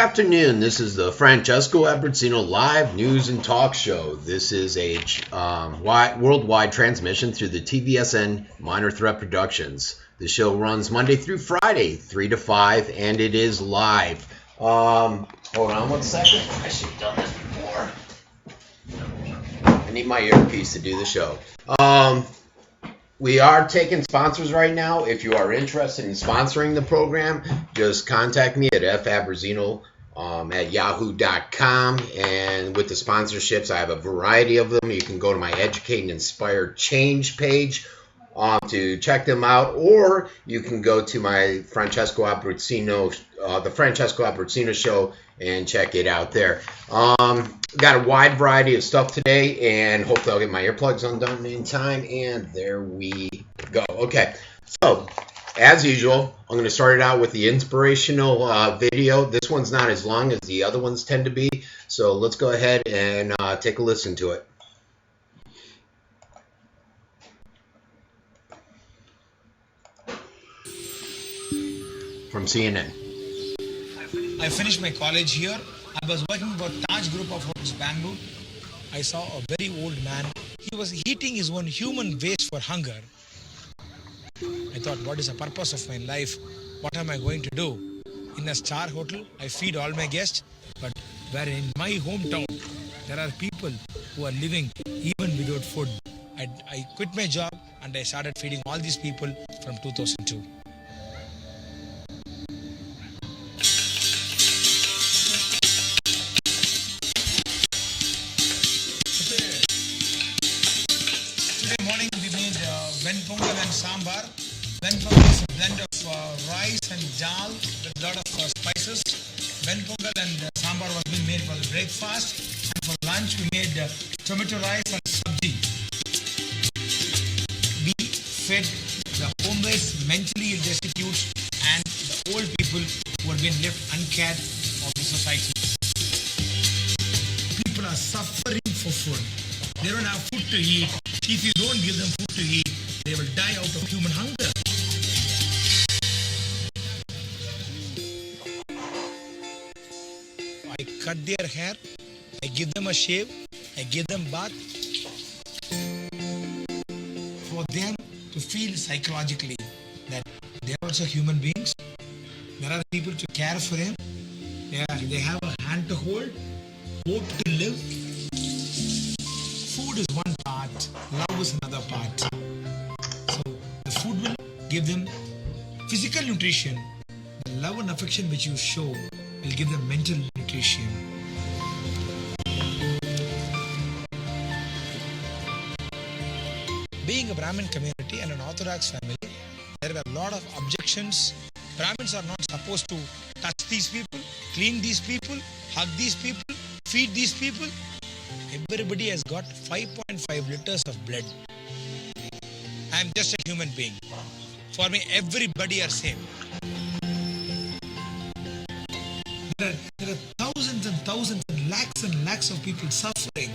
afternoon. This is the Francesco Abbruzzino live news and talk show. This is a worldwide transmission through the TVSN Minor Threat Productions. The show runs Monday through Friday, 3 to 5, and it is live. Hold on one second. I should have done this before. I need my earpiece to do the show. We are taking sponsors right now. If you are interested in sponsoring the program, just contact me at fabbruzzino at yahoo.com. And with the sponsorships, I have a variety of them. You can go to my Educate and Inspire Change page to check them out, or you can go to my Francesco Abbruzzino, the Francesco Abbruzzino Show, and check it out there. Got a wide variety of stuff today, and hopefully I'll get my earplugs undone in time, and there we go. Okay, so as usual, I'm going to start it out with the inspirational video. This one's not as long as the other ones tend to be, so let's go ahead and take a listen to it. From CNN. I finished my college here. I was working for Taj Group of Hotels, Bangalore. I saw a very old man. He was eating his own human waste for hunger. I thought, what is the purpose of my life? What am I going to do? In a star hotel, I feed all my guests, but where in my hometown, there are people who are living even without food. I quit my job and I started feeding all these people from 2002. Pongal and sambar. Ven pongal is a blend of rice and dal with a lot of spices. Ven pongal and sambar was being made for the breakfast, and for lunch we made tomato rice and sabji. We fed the homeless, mentally ill, destitute, and the old people who have been left uncared of the society. People are suffering for food. They don't have food to eat. If you don't give them food to eat, they will die out of human hunger. I cut their hair, I give them a shave, I give them bath. For them to feel psychologically that they are also human beings. There are people to care for them. They have a hand to hold, hope to live. Food is one part, love is another part. So the food will give them physical nutrition. The love and affection which you show will give them mental nutrition. Being a Brahmin community and an Orthodox family, there were a lot of objections. Brahmins are not supposed to touch these people, clean these people, hug these people, feed these people. Everybody has got 5.5 liters of blood. I am just a human being. For me, everybody are same. There are thousands and thousands and lakhs of people suffering.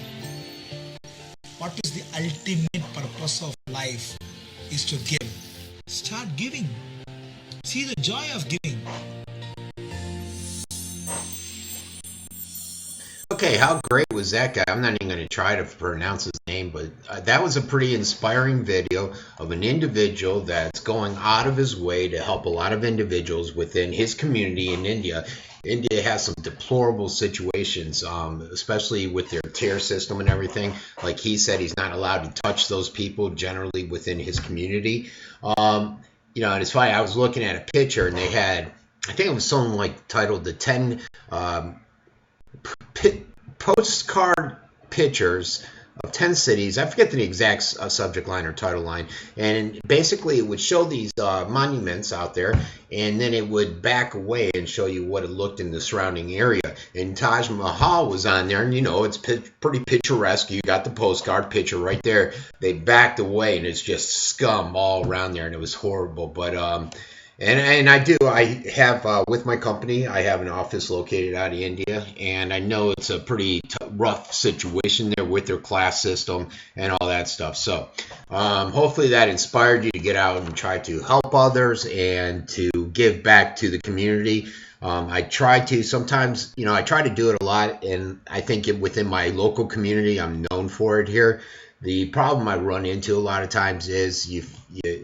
What is the ultimate purpose of life? Is to give. Start giving. See the joy of giving. Okay, how great was that guy? I'm not even going to try to pronounce his name, but that was a pretty inspiring video of an individual that's going out of his way to help a lot of individuals within his community in India. India has some deplorable situations, especially with their tier system and everything. Like he said, he's not allowed to touch those people generally within his community. And it's funny, I was looking at a picture and they had, I think it was something like titled the 10 postcard pictures of 10 cities. I forget the exact subject line or title line. And basically it would show these monuments out there, and then it would back away and show you what it looked in the surrounding area. And Taj Mahal was on there, and it's pretty picturesque. You got the postcard picture right there. They backed away, and it's just scum all around there, and it was horrible. But And I do. I have with my company. I have an office located out of India, and I know it's a pretty rough situation there with their class system and all that stuff. So hopefully that inspired you to get out and try to help others and to give back to the community. I try to sometimes, I try to do it a lot, and I think within my local community, I'm known for it here. The problem I run into a lot of times is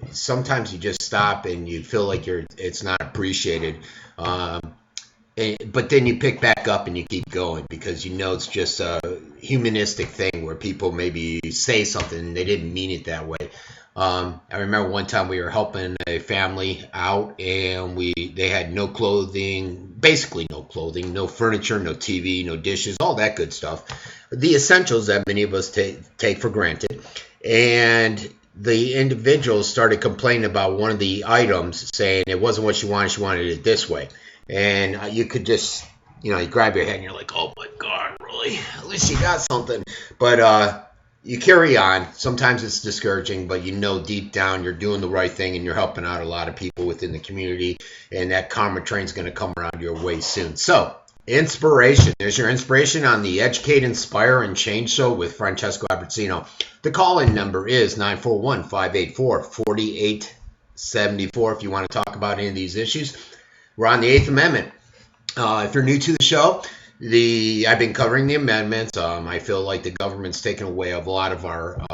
sometimes you just stop and you feel like it's not appreciated. But then you pick back up and you keep going because it's just a humanistic thing where people maybe say something and they didn't mean it that way. I remember one time we were helping a family out and they had no clothing, basically no clothing, no furniture, no TV, no dishes, all that good stuff. The essentials that many of us take for granted. And the individuals started complaining about one of the items, saying it wasn't what she wanted it this way. And you could just, you grab your head and you're like, oh my God, really? At least you got something. But you carry on. Sometimes it's discouraging, but deep down you're doing the right thing and you're helping out a lot of people within the community, and that karma train's going to come around your way soon. So, inspiration. There's your inspiration on the Educate, Inspire, and Change Show with Francesco Abbruzzino. The call-in number is 941-584-4874 if you want to talk about any of these issues. We're on the Eighth Amendment. If you're new to the show, I've been covering the amendments. I feel like the government's taken away a lot of our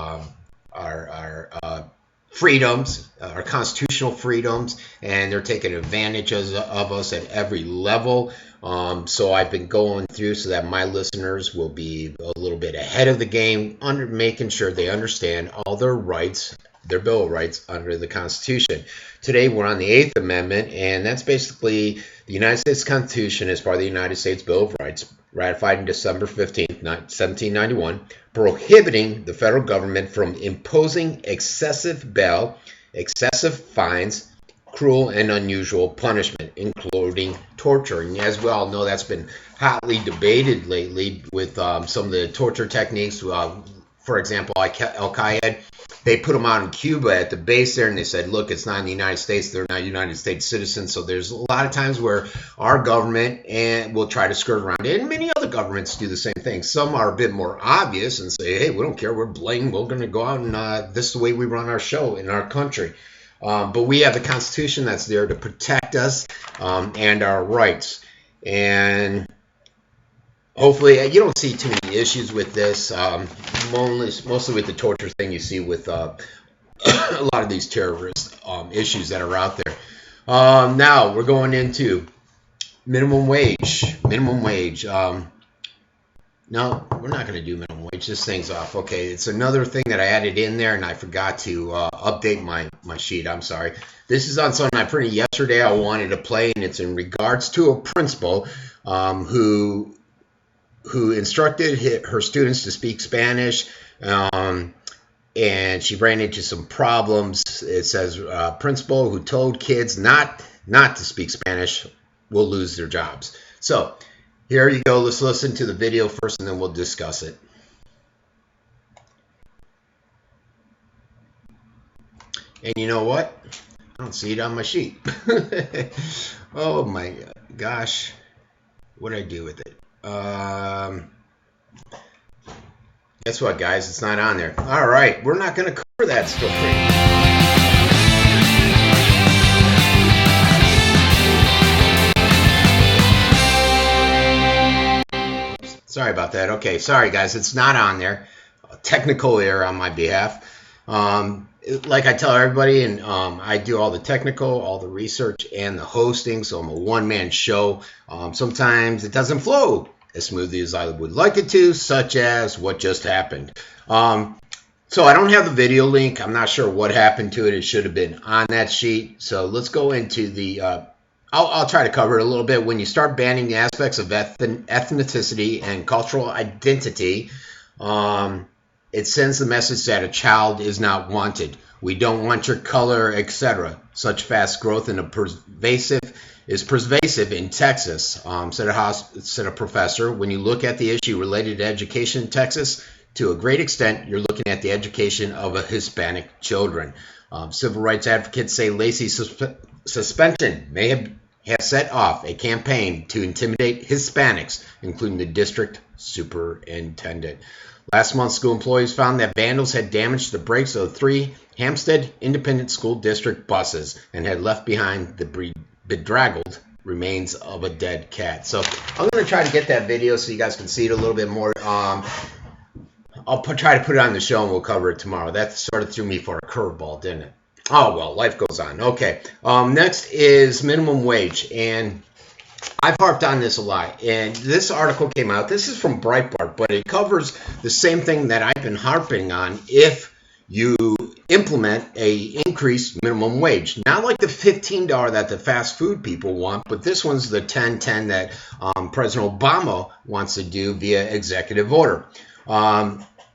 freedoms, our constitutional freedoms, and they're taking advantage of us at every level. So I've been going through so that my listeners will be a little bit ahead of the game, making sure they understand all their rights, their Bill of Rights under the Constitution. Today we're on the Eighth Amendment, and that's basically the United States Constitution as part of the United States Bill of Rights, ratified on December 15th, 1791, prohibiting the federal government from imposing excessive bail, excessive fines, cruel and unusual punishment, including torture. And as we all know, that's been hotly debated lately with some of the torture techniques. For example, Al-Qaeda, they put them out in Cuba at the base there, and they said, look, it's not in the United States. They're not United States citizens. So there's a lot of times where our government will try to skirt around it, and many other governments do the same thing. Some are a bit more obvious and say, hey, we don't care. We're blatant. We're going to go out and this is the way we run our show in our country. But we have the Constitution that's there to protect us and our rights. And hopefully, you don't see too many issues with this. Mostly with the torture thing you see with a lot of these terrorist issues that are out there. Now, we're going into minimum wage. Minimum wage. No, we're not going to do minimum wage. This thing's off. Okay, it's another thing that I added in there, and I forgot to update my sheet. I'm sorry. This is on something I printed yesterday I wanted to play, and it's in regards to a principal who instructed her students to speak Spanish, and she ran into some problems. It says principal who told kids not to speak Spanish will lose their jobs. So here you go. Let's listen to the video first, and then we'll discuss it. And you know what? I don't see it on my sheet. Oh my gosh. What did I do with it? Guess what, guys? It's not on there. All right. We're not going to cover that still for you. Sorry about that. Okay, sorry guys, it's not on there. A technical error on my behalf. Like I tell everybody, and I do all the technical, all the research, and the hosting, so I'm a one-man show. Sometimes it doesn't flow as smoothly as I would like it to, such as what just happened. So I don't have the video link. I'm not sure what happened to it. It should have been on that sheet. So let's go into the I'll try to cover it a little bit. When you start banning the aspects of ethnicity and cultural identity, it sends the message that a child is not wanted. We don't want your color, etc. Such fast growth is pervasive in Texas, said a professor. When you look at the issue related to education in Texas, to a great extent, you're looking at the education of Hispanic children. Civil rights advocates say Lacey suspension may have set off a campaign to intimidate Hispanics, including the district superintendent. Last month, school employees found that vandals had damaged the brakes of 3 Hampstead Independent School District buses and had left behind the bedraggled remains of a dead cat. So I'm going to try to get that video so you guys can see it a little bit more. I'll try to put it on the show and we'll cover it tomorrow. That sort of threw me for a curveball, didn't it? Oh, well, life goes on. Okay. Next is minimum wage. And I've harped on this a lot. And this article came out. This is from Breitbart, but it covers the same thing that I've been harping on if you implement a increased minimum wage. Not like the $15 that the fast food people want, but this one's the $10.10 that President Obama wants to do via executive order.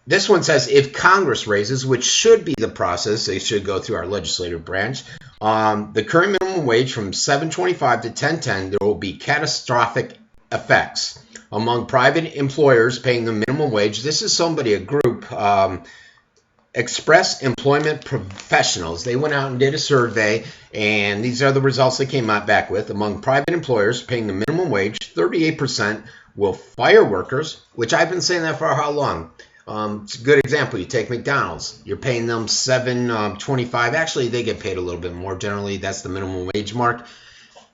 This one says if Congress raises, which should be the process, they should go through our legislative branch, the current minimum wage from $7.25 to $10.10, there will be catastrophic effects. Among private employers paying the minimum wage, this is a group, Express Employment Professionals. They went out and did a survey, and these are the results they came out back with. Among private employers paying the minimum wage, 38% will fire workers, which I've been saying that for how long? It's a good example. You take McDonald's. You're paying them $7.25. Actually, they get paid a little bit more. Generally, that's the minimum wage mark.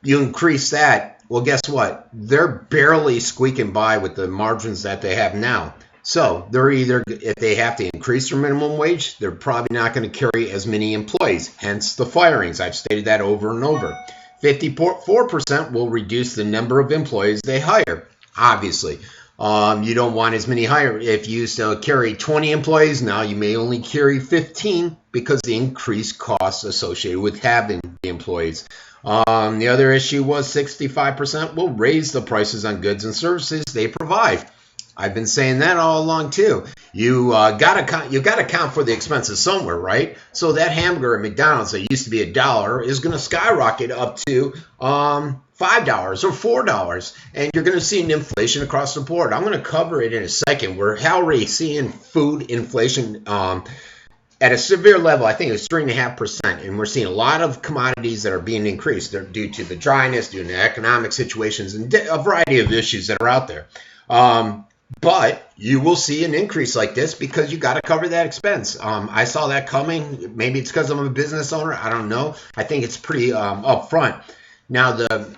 You increase that. Well, guess what? They're barely squeaking by with the margins that they have now. So they're either, if they have to increase their minimum wage, they're probably not going to carry as many employees. Hence the firings. I've stated that over and over. 54% will reduce the number of employees they hire. Obviously. You don't want as many hire. If you used to carry 20 employees, now you may only carry 15 because the increased costs associated with having the employees. The other issue was 65% will raise the prices on goods and services they provide. I've been saying that all along too. You gotta count for the expenses somewhere, right? So that hamburger at McDonald's that used to be $1 is going to skyrocket up to $5 or $4, and you're going to see an inflation across the board. I'm going to cover it in a second. We're already seeing food inflation at a severe level. I think it's 3.5%, and we're seeing a lot of commodities that are being increased. They're due to the dryness, due to economic situations, and a variety of issues that are out there. But you will see an increase like this because you got to cover that expense. I saw that coming. Maybe it's because I'm a business owner. I don't know. I think it's pretty upfront. Now, the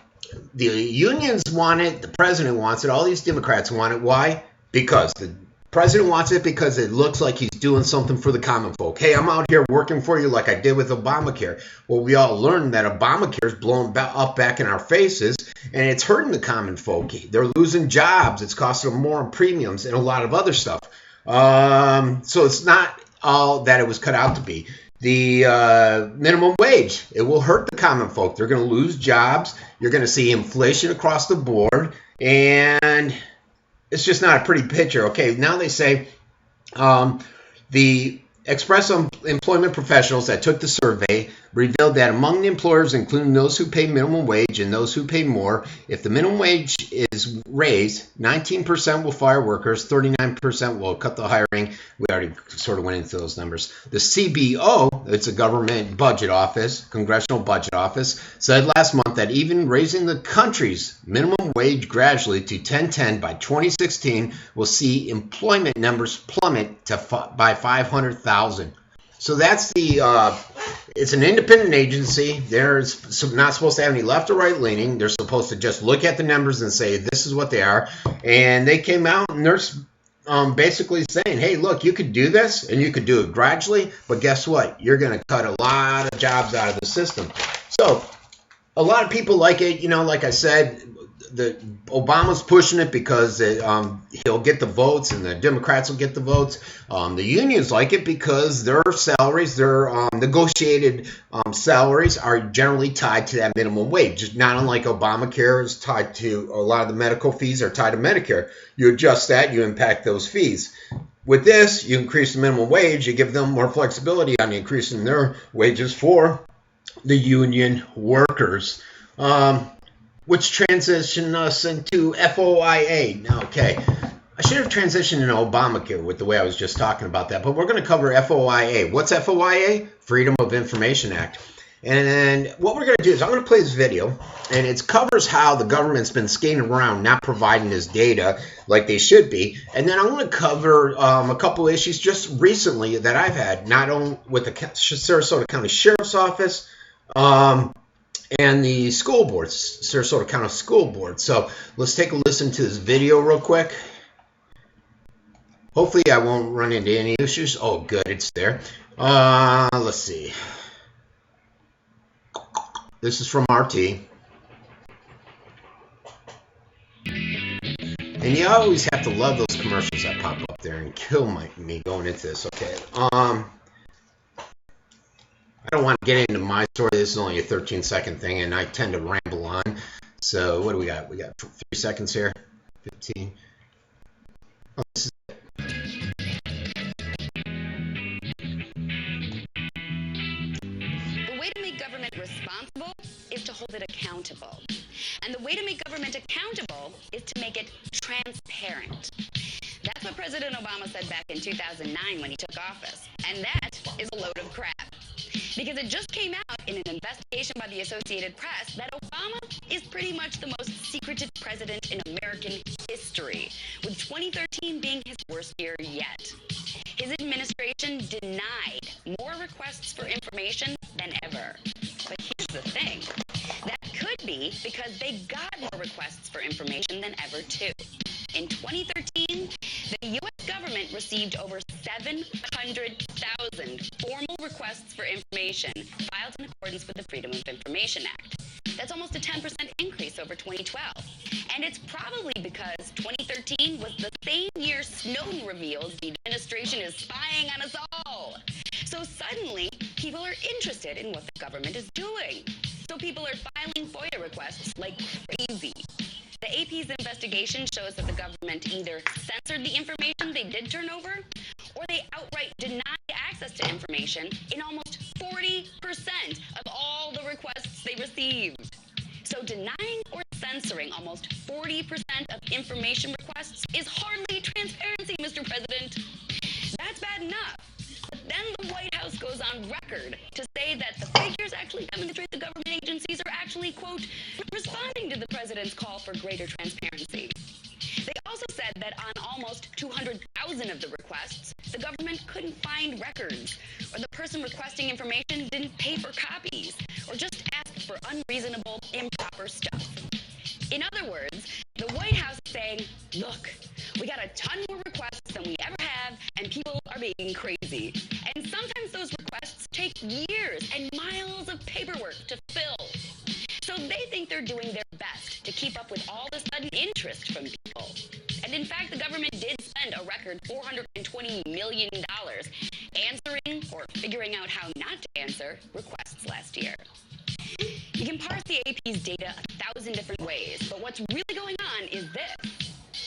unions want it. The president wants it. All these Democrats want it. Why? Because the president wants it because it looks like he's doing something for the common folk. Hey, I'm out here working for you like I did with Obamacare. Well, we all learned that Obamacare is blowing up back in our faces, and it's hurting the common folk. They're losing jobs. It's costing them more in premiums and a lot of other stuff. So it's not all that it was cut out to be. The minimum wage, it will hurt the common folk. They're going to lose jobs. You're going to see inflation across the board, and it's just not a pretty picture. Okay, now they say the Express Employment Professionals that took the survey revealed that among the employers, including those who pay minimum wage and those who pay more, if the minimum wage is raised, 19% will fire workers, 39% will cut the hiring. We already sort of went into those numbers. The CBO, it's a government budget office, congressional budget office, said last month that even raising the country's minimum wage gradually to $10.10 by 2016 will see employment numbers plummet by 500,000. So that's it's an independent agency. They're not supposed to have any left or right leaning. They're supposed to just look at the numbers and say, this is what they are. And they came out and they're basically saying, hey, look, you could do this and you could do it gradually. But guess what? You're going to cut a lot of jobs out of the system. So a lot of people like it. You know, like I said, Obama's pushing it because he'll get the votes and the Democrats will get the votes. The unions like it because their salaries, their negotiated salaries are generally tied to that minimum wage. Not unlike Obamacare is tied to a lot of the medical fees are tied to Medicare. You adjust that, you impact those fees. With this, you increase the minimum wage, you give them more flexibility on increasing their wages for the union workers. Which transition us into FOIA. Now, okay, I should have transitioned into Obamacare with the way I was just talking about that, but we're going to cover FOIA. What's FOIA? Freedom of Information Act. And what we're going to do is I'm going to play this video, and it covers how the government's been skating around not providing this data like they should be. And then I'm going to cover a couple issues just recently that I've had, not only with the Sarasota County Sheriff's Office and the school board, Sarasota County School Board. So let's take a listen to this video real quick. Hopefully I won't run into any issues. Oh, good, it's there. Let's see. This is from RT. And you always have to love those commercials that pop up there and kill me going into this. Okay. I don't want to get into my story. This is only a 13-second thing, and I tend to ramble on. So what do we got? We got 3 seconds here. 15. Oh, this is it. The way to make government responsible is to hold it accountable. And the way to make government accountable is to make it transparent. That's what President Obama said back in 2009 when he took office. And that is a load of crap. Because it just came out in an investigation by the Associated Press that Obama is pretty much the most secretive president in American history, with 2013 being his worst year yet. His administration denied more requests for information than ever. But here's the thing. That could be because they got more requests for information than ever, too. In 2013, the U.S. government received over 700,000 formal requests for information filed in accordance with the Freedom of Information Act. That's almost a 10% increase over 2012. And it's probably because 2013 was the same year Snowden reveals the administration is spying on us all. So suddenly, people are interested in what the government is doing. So people are filing FOIA requests like crazy. The AP's investigation shows that the government either censored the information they did turn over, or they outright denied access to information in almost 40% of all the requests they received. So denying or censoring almost 40% of information requests is hardly transparency, Mr. President. That's bad enough. But then the White House goes on record to say that the figures actually demonstrate the government agencies are actually, quote, responding to the president's call for greater transparency. They also said that on almost 200,000 of the requests, the government couldn't find records, or the person requesting information didn't pay for copies, or just asked for unreasonable, improper stuff. In other words, the White House is saying, look, we got a ton more requests than we ever have, and people are being crazy. And sometimes those requests take years and miles of paperwork to fill. So they think they're doing their best to keep up with all the sudden interest from people. And in fact, the government did spend a record $420 million answering or figuring out how not to answer requests last year. You can parse the AP's data 1,000 different ways, but what's really going on is this.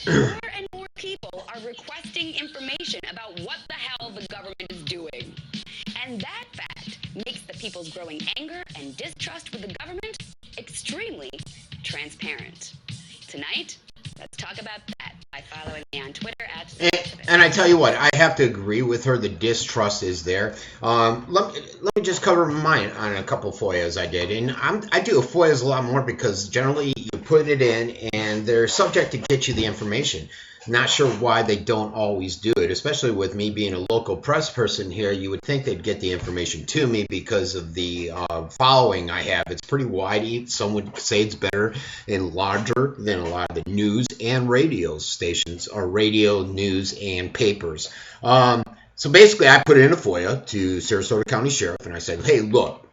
More and more people are requesting information about what the hell the government is doing. And that fact makes the people's growing anger and distrust with the government extremely transparent. Tonight, let's talk about that by following me on Twitter at... And I tell you what, I have to agree with her. The distrust is there. Let me just cover mine on a couple FOIAs I did. And I do FOIAs a lot more because generally you put it in and they're subject to get you the information. Not sure why they don't always do it, especially with me being a local press person here. You would think they'd get the information to me because of the following I have. It's pretty wide. Some would say it's better and larger than a lot of the news and radio stations, or radio, news, and papers. So basically, I put in a FOIA to Sarasota County Sheriff, and I said, hey, look,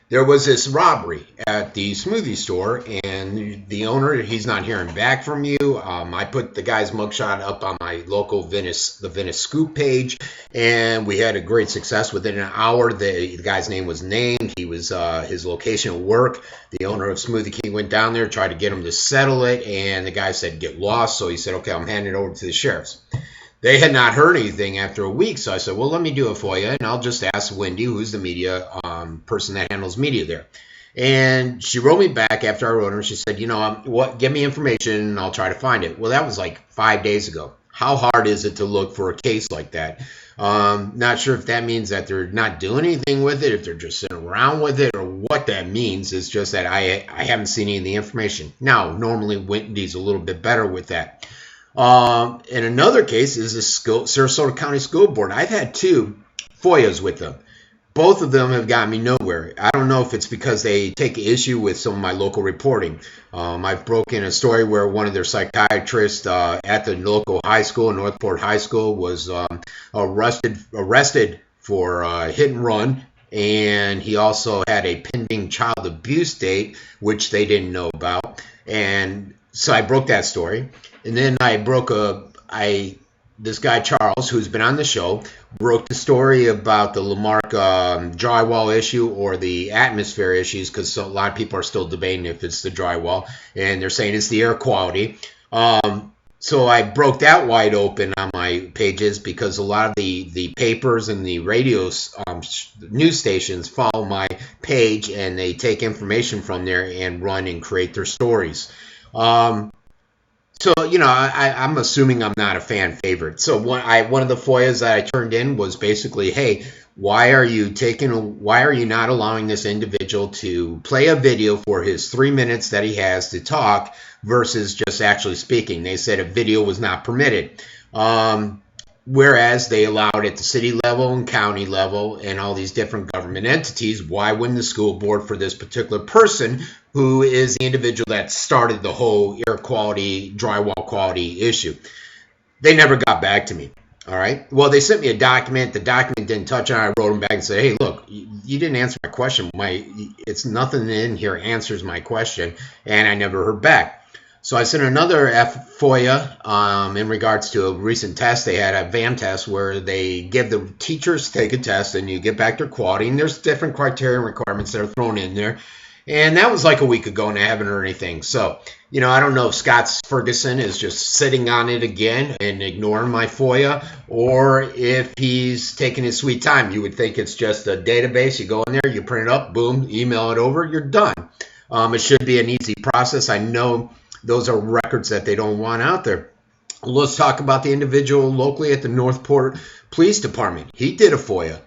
there was this robbery at the smoothie store, and the owner, he's not hearing back from you. I put the guy's mugshot up on my local the Venice Scoop page, and we had a great success. Within an hour, the guy's name was named. He was his location of work. The owner of Smoothie King went down there, tried to get him to settle it, and the guy said, get lost. So he said, okay, I'm handing it over to the sheriffs. They had not heard anything after a week, so I said, well, let me do a FOIA, and I'll just ask Wendy, who's the media person that handles media there. And she wrote me back after I wrote her, and she said, you know, give me information, and I'll try to find it. Well, that was like 5 days ago. How hard is it to look for a case like that? Not sure if that means that they're not doing anything with it, if they're just sitting around with it, or what that means. It's just that I haven't seen any of the information. Now, normally Wendy's a little bit better with that. In another case is the Sarasota County School Board. I've had 2 FOIAs with them. Both of them have gotten me nowhere. I don't know if it's because they take issue with some of my local reporting. I've broken a story where one of their psychiatrists at the local high school, Northport High School, was arrested for hit and run, and he also had a pending child abuse date, which they didn't know about. And so I broke that story. And then I broke this guy Charles, who's been on the show, broke the story about the Lamarck drywall issue or the atmosphere issues, because a lot of people are still debating if it's the drywall, and they're saying it's the air quality. So I broke that wide open on my pages because a lot of the papers and the radio news stations follow my page, and they take information from there and run and create their stories. So, I'm assuming I'm not a fan favorite. So one of the FOIAs that I turned in was basically, hey, why are you not allowing this individual to play a video for his 3 minutes that he has to talk versus just actually speaking? They said a video was not permitted. Whereas they allowed it at the city level and county level and all these different government entities. Why wouldn't the school board for this particular person, who is the individual that started the whole air quality, drywall quality issue? They never got back to me. All right. Well, they sent me a document. The document didn't touch on it. I wrote them back and said, hey, look, you didn't answer my question. It's nothing in here answers my question. And I never heard back. So I sent another FOIA in regards to a recent test. They had a VAM test where they give the teachers take a test and you get back their quality. And there's different criteria and requirements that are thrown in there. And that was like a week ago, and I haven't heard anything. So, I don't know if Scott Ferguson is just sitting on it again and ignoring my FOIA, or if he's taking his sweet time. You would think it's just a database. You go in there, you print it up, boom, email it over, you're done. It should be an easy process. I know those are records that they don't want out there. Let's talk about the individual locally at the Northport Police Department. He did a FOIA.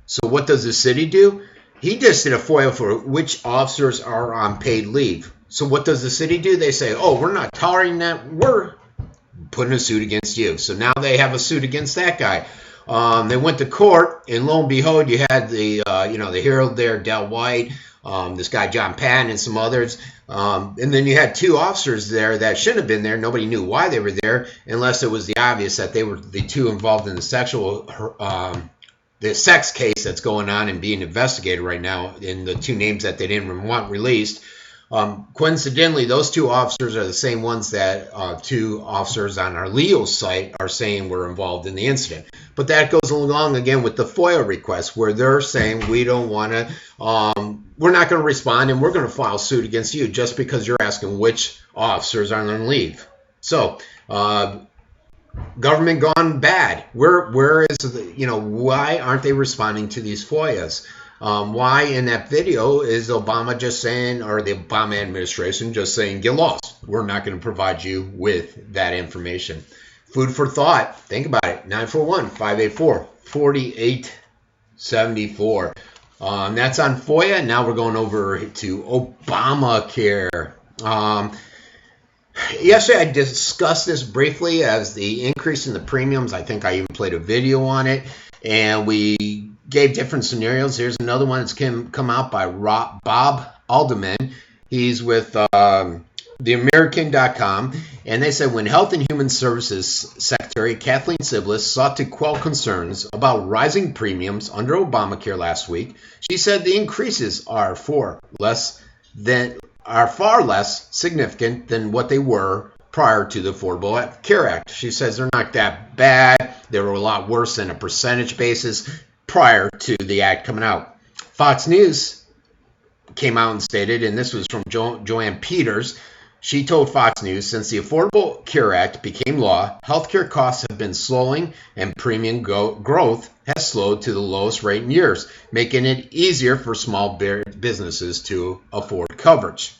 So what does the city do? He just did a FOIA for which officers are on paid leave. So what does the city do? They say, oh, we're not tolerating that. We're putting a suit against you. So now they have a suit against that guy. They went to court, and lo and behold, you had the Herald there, Del White, this guy John Patton, and some others. And then you had 2 officers there that shouldn't have been there. Nobody knew why they were there, unless it was the obvious that they were the 2 involved in the sex case that's going on and being investigated right now, in the 2 names that they didn't want released. Coincidentally, those 2 officers are the same ones that 2 officers on our Leo site are saying were involved in the incident. But that goes along again with the FOIA request, where they're saying we don't want to, we're not going to respond, and we're going to file suit against you just because you're asking which officers are on leave. So, government gone bad. Where is why aren't they responding to these FOIAs? Why in that video is Obama just saying, or the Obama administration just saying, get lost? We're not going to provide you with that information. Food for thought. Think about it. 941-584-4874. That's on FOIA. Now we're going over to Obamacare. Yesterday I discussed this briefly as the increase in the premiums. I think I even played a video on it, and we gave different scenarios. Here's another one that's come out by Bob Alderman. He's with theamerican.com, and they said when Health and Human Services Secretary Kathleen Siblis sought to quell concerns about rising premiums under Obamacare last week, she said the increases are far less significant than what they were prior to the Affordable Care Act. She says they're not that bad. They were a lot worse than a percentage basis prior to the act coming out. Fox News came out and stated, and this was from Joanne Peters, she told Fox News, since the Affordable Care Act became law, healthcare costs have been slowing and premium growth has slowed to the lowest rate in years, making it easier for small businesses to afford coverage.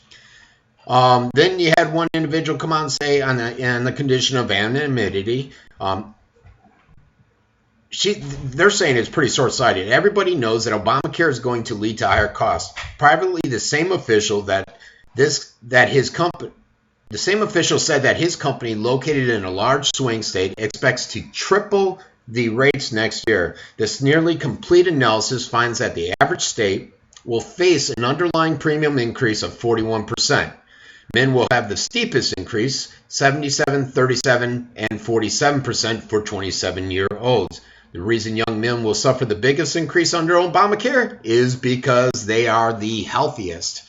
Then you had one individual come out and say on the condition of anonymity, they're saying it's pretty short-sighted. Everybody knows that Obamacare is going to lead to higher costs. Privately, the same official said that his company, located in a large swing state, expects to triple the rates next year. This nearly complete analysis finds that the average state will face an underlying premium increase of 41%. Men will have the steepest increase, 77%, 37%, and 47% for 27-year-olds. The reason young men will suffer the biggest increase under Obamacare is because they are the healthiest.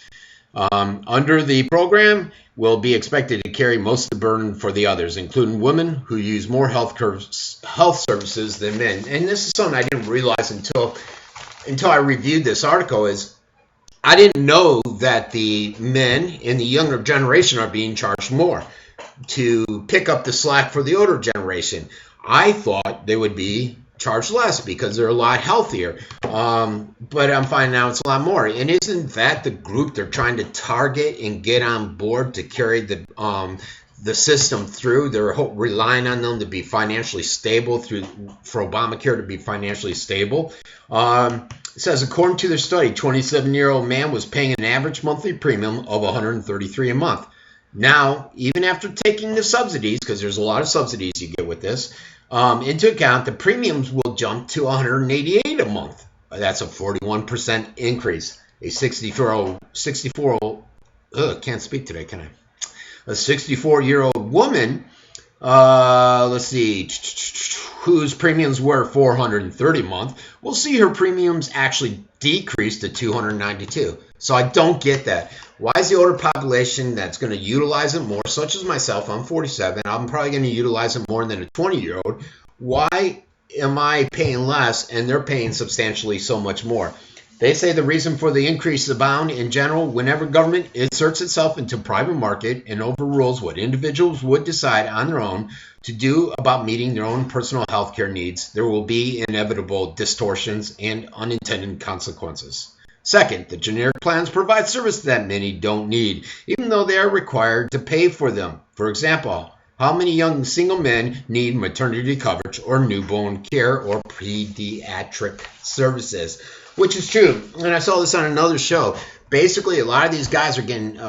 Under the program, will be expected to carry most of the burden for the others, including women who use more health services than men. And this is something I didn't realize until I reviewed this article, is I didn't know that the men in the younger generation are being charged more to pick up the slack for the older generation. I thought they would be charged less because they're a lot healthier. But I'm finding out it's a lot more. And isn't that the group they're trying to target and get on board to carry the system through? They're relying on them to be financially stable for Obamacare to be financially stable. It says, according to their study, 27-year-old man was paying an average monthly premium of $133 a month. Now, even after taking the subsidies, because there's a lot of subsidies you get with this, into account, the premiums will jump to $188 a month. That's a 41% increase. A 64-year-old, can't speak today, can I? A 64-year-old woman, whose premiums were $430 a month, will see her premiums actually decrease to $292. So I don't get that. Why is the older population that's going to utilize it more, such as myself, I'm 47, I'm probably going to utilize it more than a 20-year-old. Why am I paying less and they're paying substantially so much more? They say the reason for the increase abound in general, whenever government inserts itself into private market and overrules what individuals would decide on their own to do about meeting their own personal health care needs, there will be inevitable distortions and unintended consequences. Second, the generic plans provide services that many don't need, even though they are required to pay for them. For example, how many young single men need maternity coverage or newborn care or pediatric services? Which is true. And I saw this on another show. Basically, a lot of these guys are getting,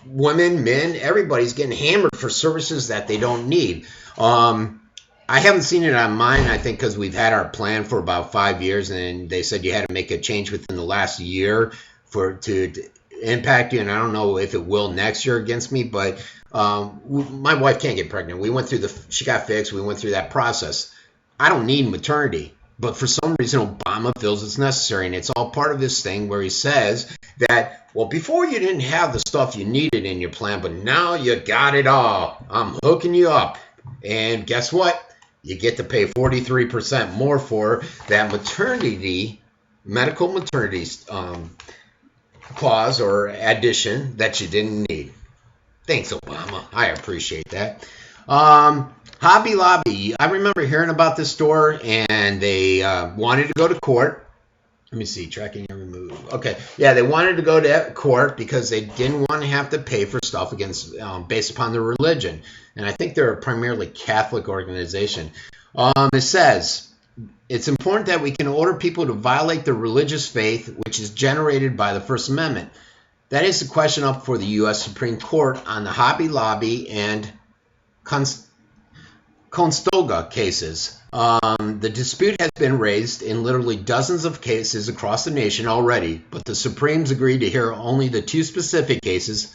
women, men, everybody's getting hammered for services that they don't need. I haven't seen it on mine, I think, because we've had our plan for about 5 years, and they said you had to make a change within the last year to impact you, and I don't know if it will next year against me, but my wife can't get pregnant. She got fixed, we went through that process. I don't need maternity, but for some reason Obama feels it's necessary, and it's all part of this thing where he says that, well, before you didn't have the stuff you needed in your plan, but now you got it all. I'm hooking you up, and guess what? You get to pay 43% more for that medical maternity clause or addition that you didn't need. Thanks, Obama. I appreciate that. Hobby Lobby. I remember hearing about this store, and they wanted to go to court. Let me see, tracking and remove. Okay, yeah, they wanted to go to court because they didn't want to have to pay for stuff based upon their religion. And I think they're a primarily Catholic organization. It says, it's important that we can order people to violate their religious faith, which is generated by the First Amendment. That is the question up for the U.S. Supreme Court on the Hobby Lobby and Conestoga cases. The dispute has been raised in literally dozens of cases across the nation already, but the Supremes agreed to hear only the two specific cases,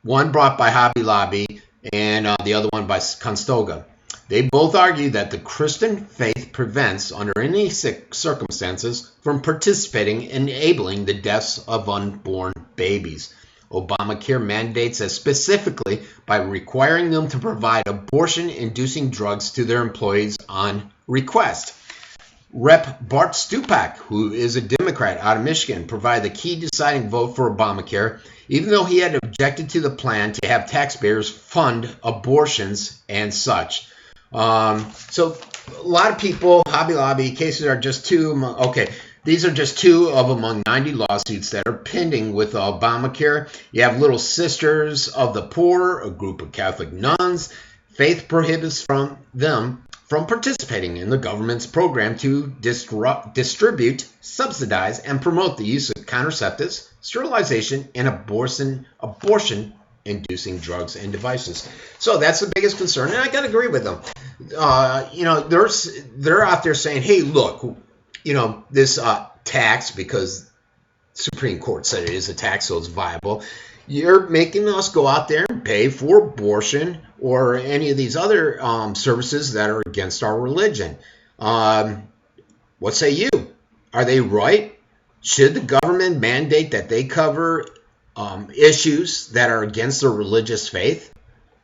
one brought by Hobby Lobby and the other one by Conestoga. They both argue that the Christian faith prevents, under any circumstances, from participating in enabling the deaths of unborn babies. Obamacare mandates that specifically by requiring them to provide abortion-inducing drugs to their employees on request. Rep. Bart Stupak, who is a Democrat out of Michigan, provided the key deciding vote for Obamacare, even though he had objected to the plan to have taxpayers fund abortions and such. So a lot of people, Hobby Lobby cases are just two. Okay, these are just two of among 90 lawsuits that are pending with Obamacare. You have Little Sisters of the Poor, a group of Catholic nuns. Faith prohibits them from participating in the government's program to distribute, subsidize, and promote the use of contraceptives, sterilization, and abortion-inducing drugs and devices. So that's the biggest concern, and I got to agree with them. They're out there saying, hey, look, this tax, because Supreme Court said it is a tax, so it's viable. You're making us go out there and pay for abortion or any of these other services that are against our religion. What say you? Are they right? Should the government mandate that they cover issues that are against their religious faith?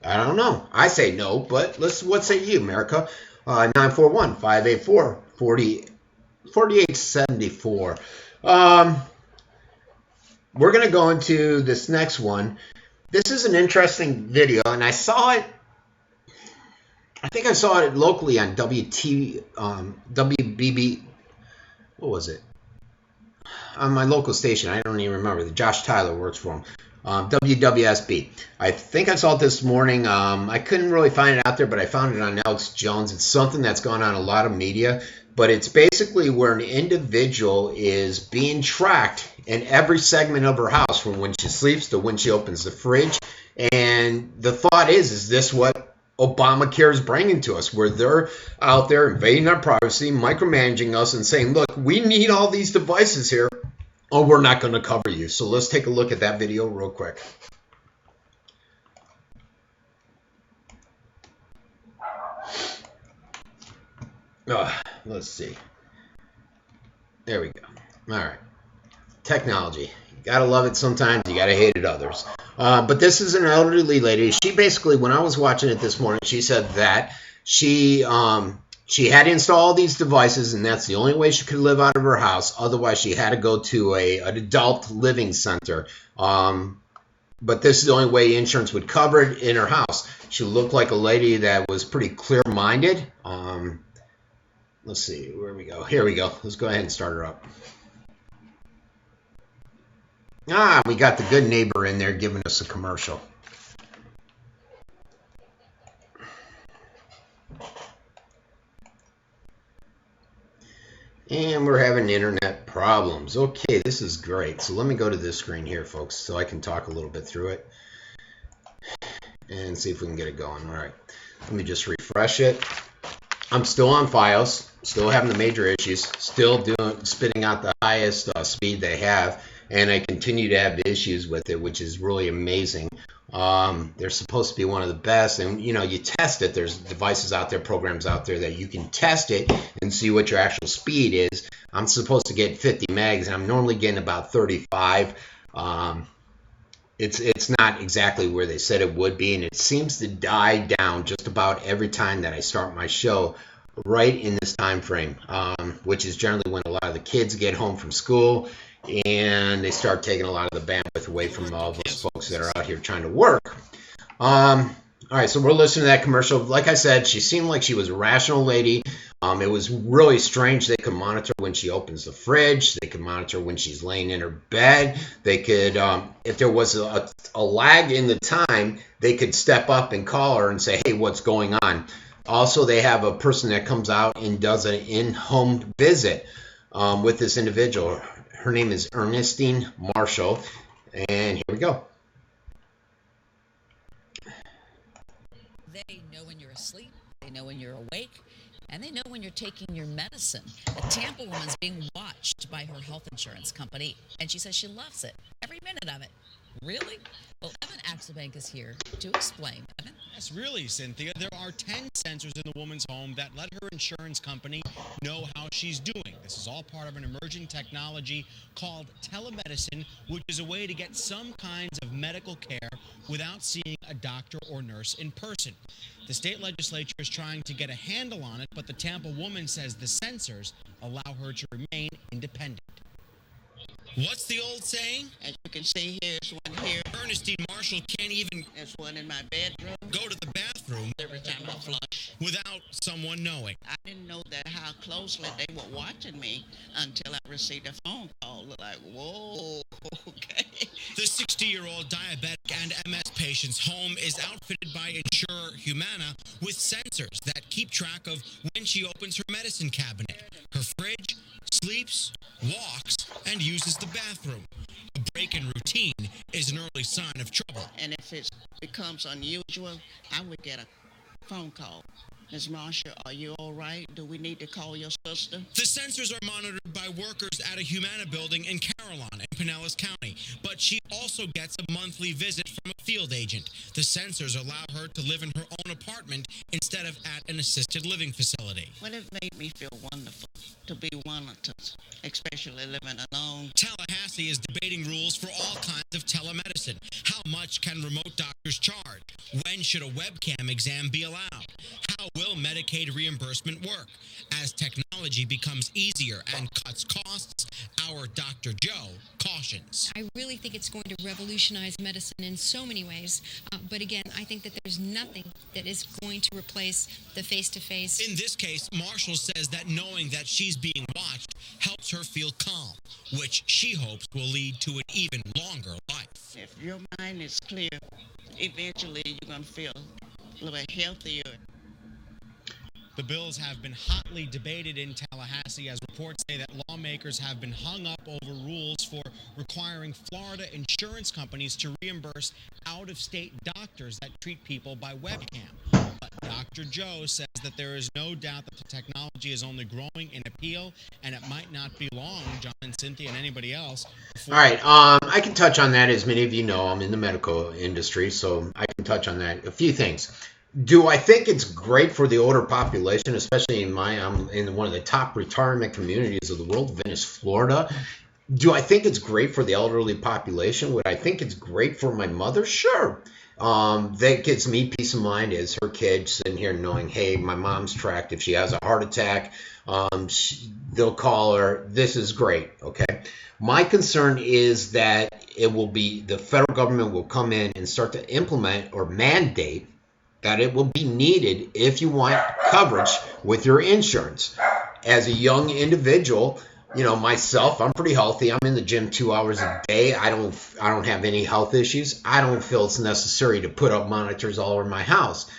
I don't know. I say no, but what say you, America? 941-584-4874. We're going to go into this next one. This is an interesting video, and I think I saw it locally on WBB, what was it? On my local station, I don't even remember. Josh Tyler works for him. WWSB. I think I saw it this morning. I couldn't really find it out there, but I found it on Alex Jones. It's something that's gone on a lot of media, but it's basically where an individual is being tracked in every segment of her house, from when she sleeps to when she opens the fridge. And the thought is this what Obamacare is bringing to us, where they're out there invading our privacy, micromanaging us, and saying, look, we need all these devices here, or we're not going to cover you. So let's take a look at that video real quick. Let's see. There we go. All right. Technology. You got to love it sometimes. You got to hate it others. But this is an elderly lady. She basically, when I was watching it this morning, she said that she had to install these devices, and that's the only way she could live out of her house. Otherwise, she had to go to an adult living center. But this is the only way insurance would cover it in her house. She looked like a lady that was pretty clear-minded. Let's see, where we go. Here we go. Let's go ahead and start her up. We got the good neighbor in there giving us a commercial. And we're having internet problems. Okay, this is great. So let me go to this screen here, folks, so I can talk a little bit through it and see if we can get it going. All right, let me just refresh it. I'm still on Fios, still having the major issues, still spitting out the highest speed they have, and I continue to have issues with it, which is really amazing. They're supposed to be one of the best, and you test it. There's devices out there, programs out there that you can test it and see what your actual speed is. I'm supposed to get 50 megs, and I'm normally getting about 35. It's not exactly where they said it would be, and it seems to die down just about every time that I start my show right in this time frame, which is generally when a lot of the kids get home from school and they start taking a lot of the bandwidth away from all those folks that are out here trying to work. All right, so we're listening to that commercial. Like I said, she seemed like she was a rational lady. It was really strange. They could monitor when she opens the fridge. They could monitor when she's laying in her bed. They could, if there was a lag in the time, they could step up and call her and say, hey, what's going on? Also, they have a person that comes out and does an in-home visit with this individual. Her name is Ernestine Marshall, and here we go. They know when you're asleep, they know when you're awake, and they know when you're taking your medicine. The Tampa woman's being watched by her health insurance company, and she says she loves it, every minute of it. Really? Well, Evan Axelbank is here to explain. Evan? Yes, really, Cynthia. There are 10 sensors in the woman's home that let her insurance company know how she's doing. This is all part of an emerging technology called telemedicine, which is a way to get some kinds of medical care without seeing a doctor or nurse in person. The state legislature is trying to get a handle on it, but the Tampa woman says the sensors allow her to remain independent. What's the old saying? As you can see, here's one here. Ernestine Marshall can't even There's one in my bedroom. go to the bathroom. bathroom every time I flush. without someone knowing. I didn't know that how closely they were watching me until I received a phone call. Like, whoa, okay. The 60-year-old diabetic and MS patient's home is outfitted by insurer Humana with sensors that keep track of when she opens her medicine cabinet, her fridge, sleeps, walks, and uses the bathroom. A break in routine is an early sign of trouble. And if it becomes unusual, I would get a phone call. Ms. Marsha, are you all right? Do we need to call your sister? The sensors are monitored by workers at a Humana building in Carillon in Pinellas County, but she also gets a monthly visit from a field agent. The sensors allow her to live in her own apartment instead of at an assisted living facility. Well, it made me feel wonderful to be monitored, especially living alone. Tallahassee is debating rules for all kinds of telemedicine. How much can remote doctors charge? When should a webcam exam be allowed? How will Medicaid reimbursement work? As technology becomes easier and cuts costs, our Dr. Joe cautions. I really think it's going to revolutionize medicine in so many ways. But again, I think that there's nothing that is going to replace the face-to-face. In this case, Marshall says that knowing that she's being watched helps her feel calm, which she hopes will lead to an even longer life. If your mind is clear, eventually you're going to feel a little bit healthier. The bills have been hotly debated in Tallahassee as reports say that lawmakers have been hung up over rules for requiring Florida insurance companies to reimburse out-of-state doctors that treat people by webcam. But Dr. Joe says that there is no doubt that the technology is only growing in appeal, and it might not be long, John and Cynthia and anybody else. All right, I can touch on that. As many of you know, I'm in the medical industry, so I can touch on that. A few things. Do I think it's great for the older population, especially I'm in one of the top retirement communities of the world, Venice, Florida. Do I think it's great for the elderly population? Would I think it's great for my mother? Sure. That gives me peace of mind as her kid sitting here knowing, hey, my mom's tracked. If she has a heart attack, they'll call her. This is great, okay? My concern is that the federal government will come in and start to implement or mandate that it will be needed if you want coverage with your insurance. As a young individual, myself, I'm pretty healthy. I'm in the gym 2 hours a day. I don't have any health issues. I don't feel it's necessary to put up monitors all over my house.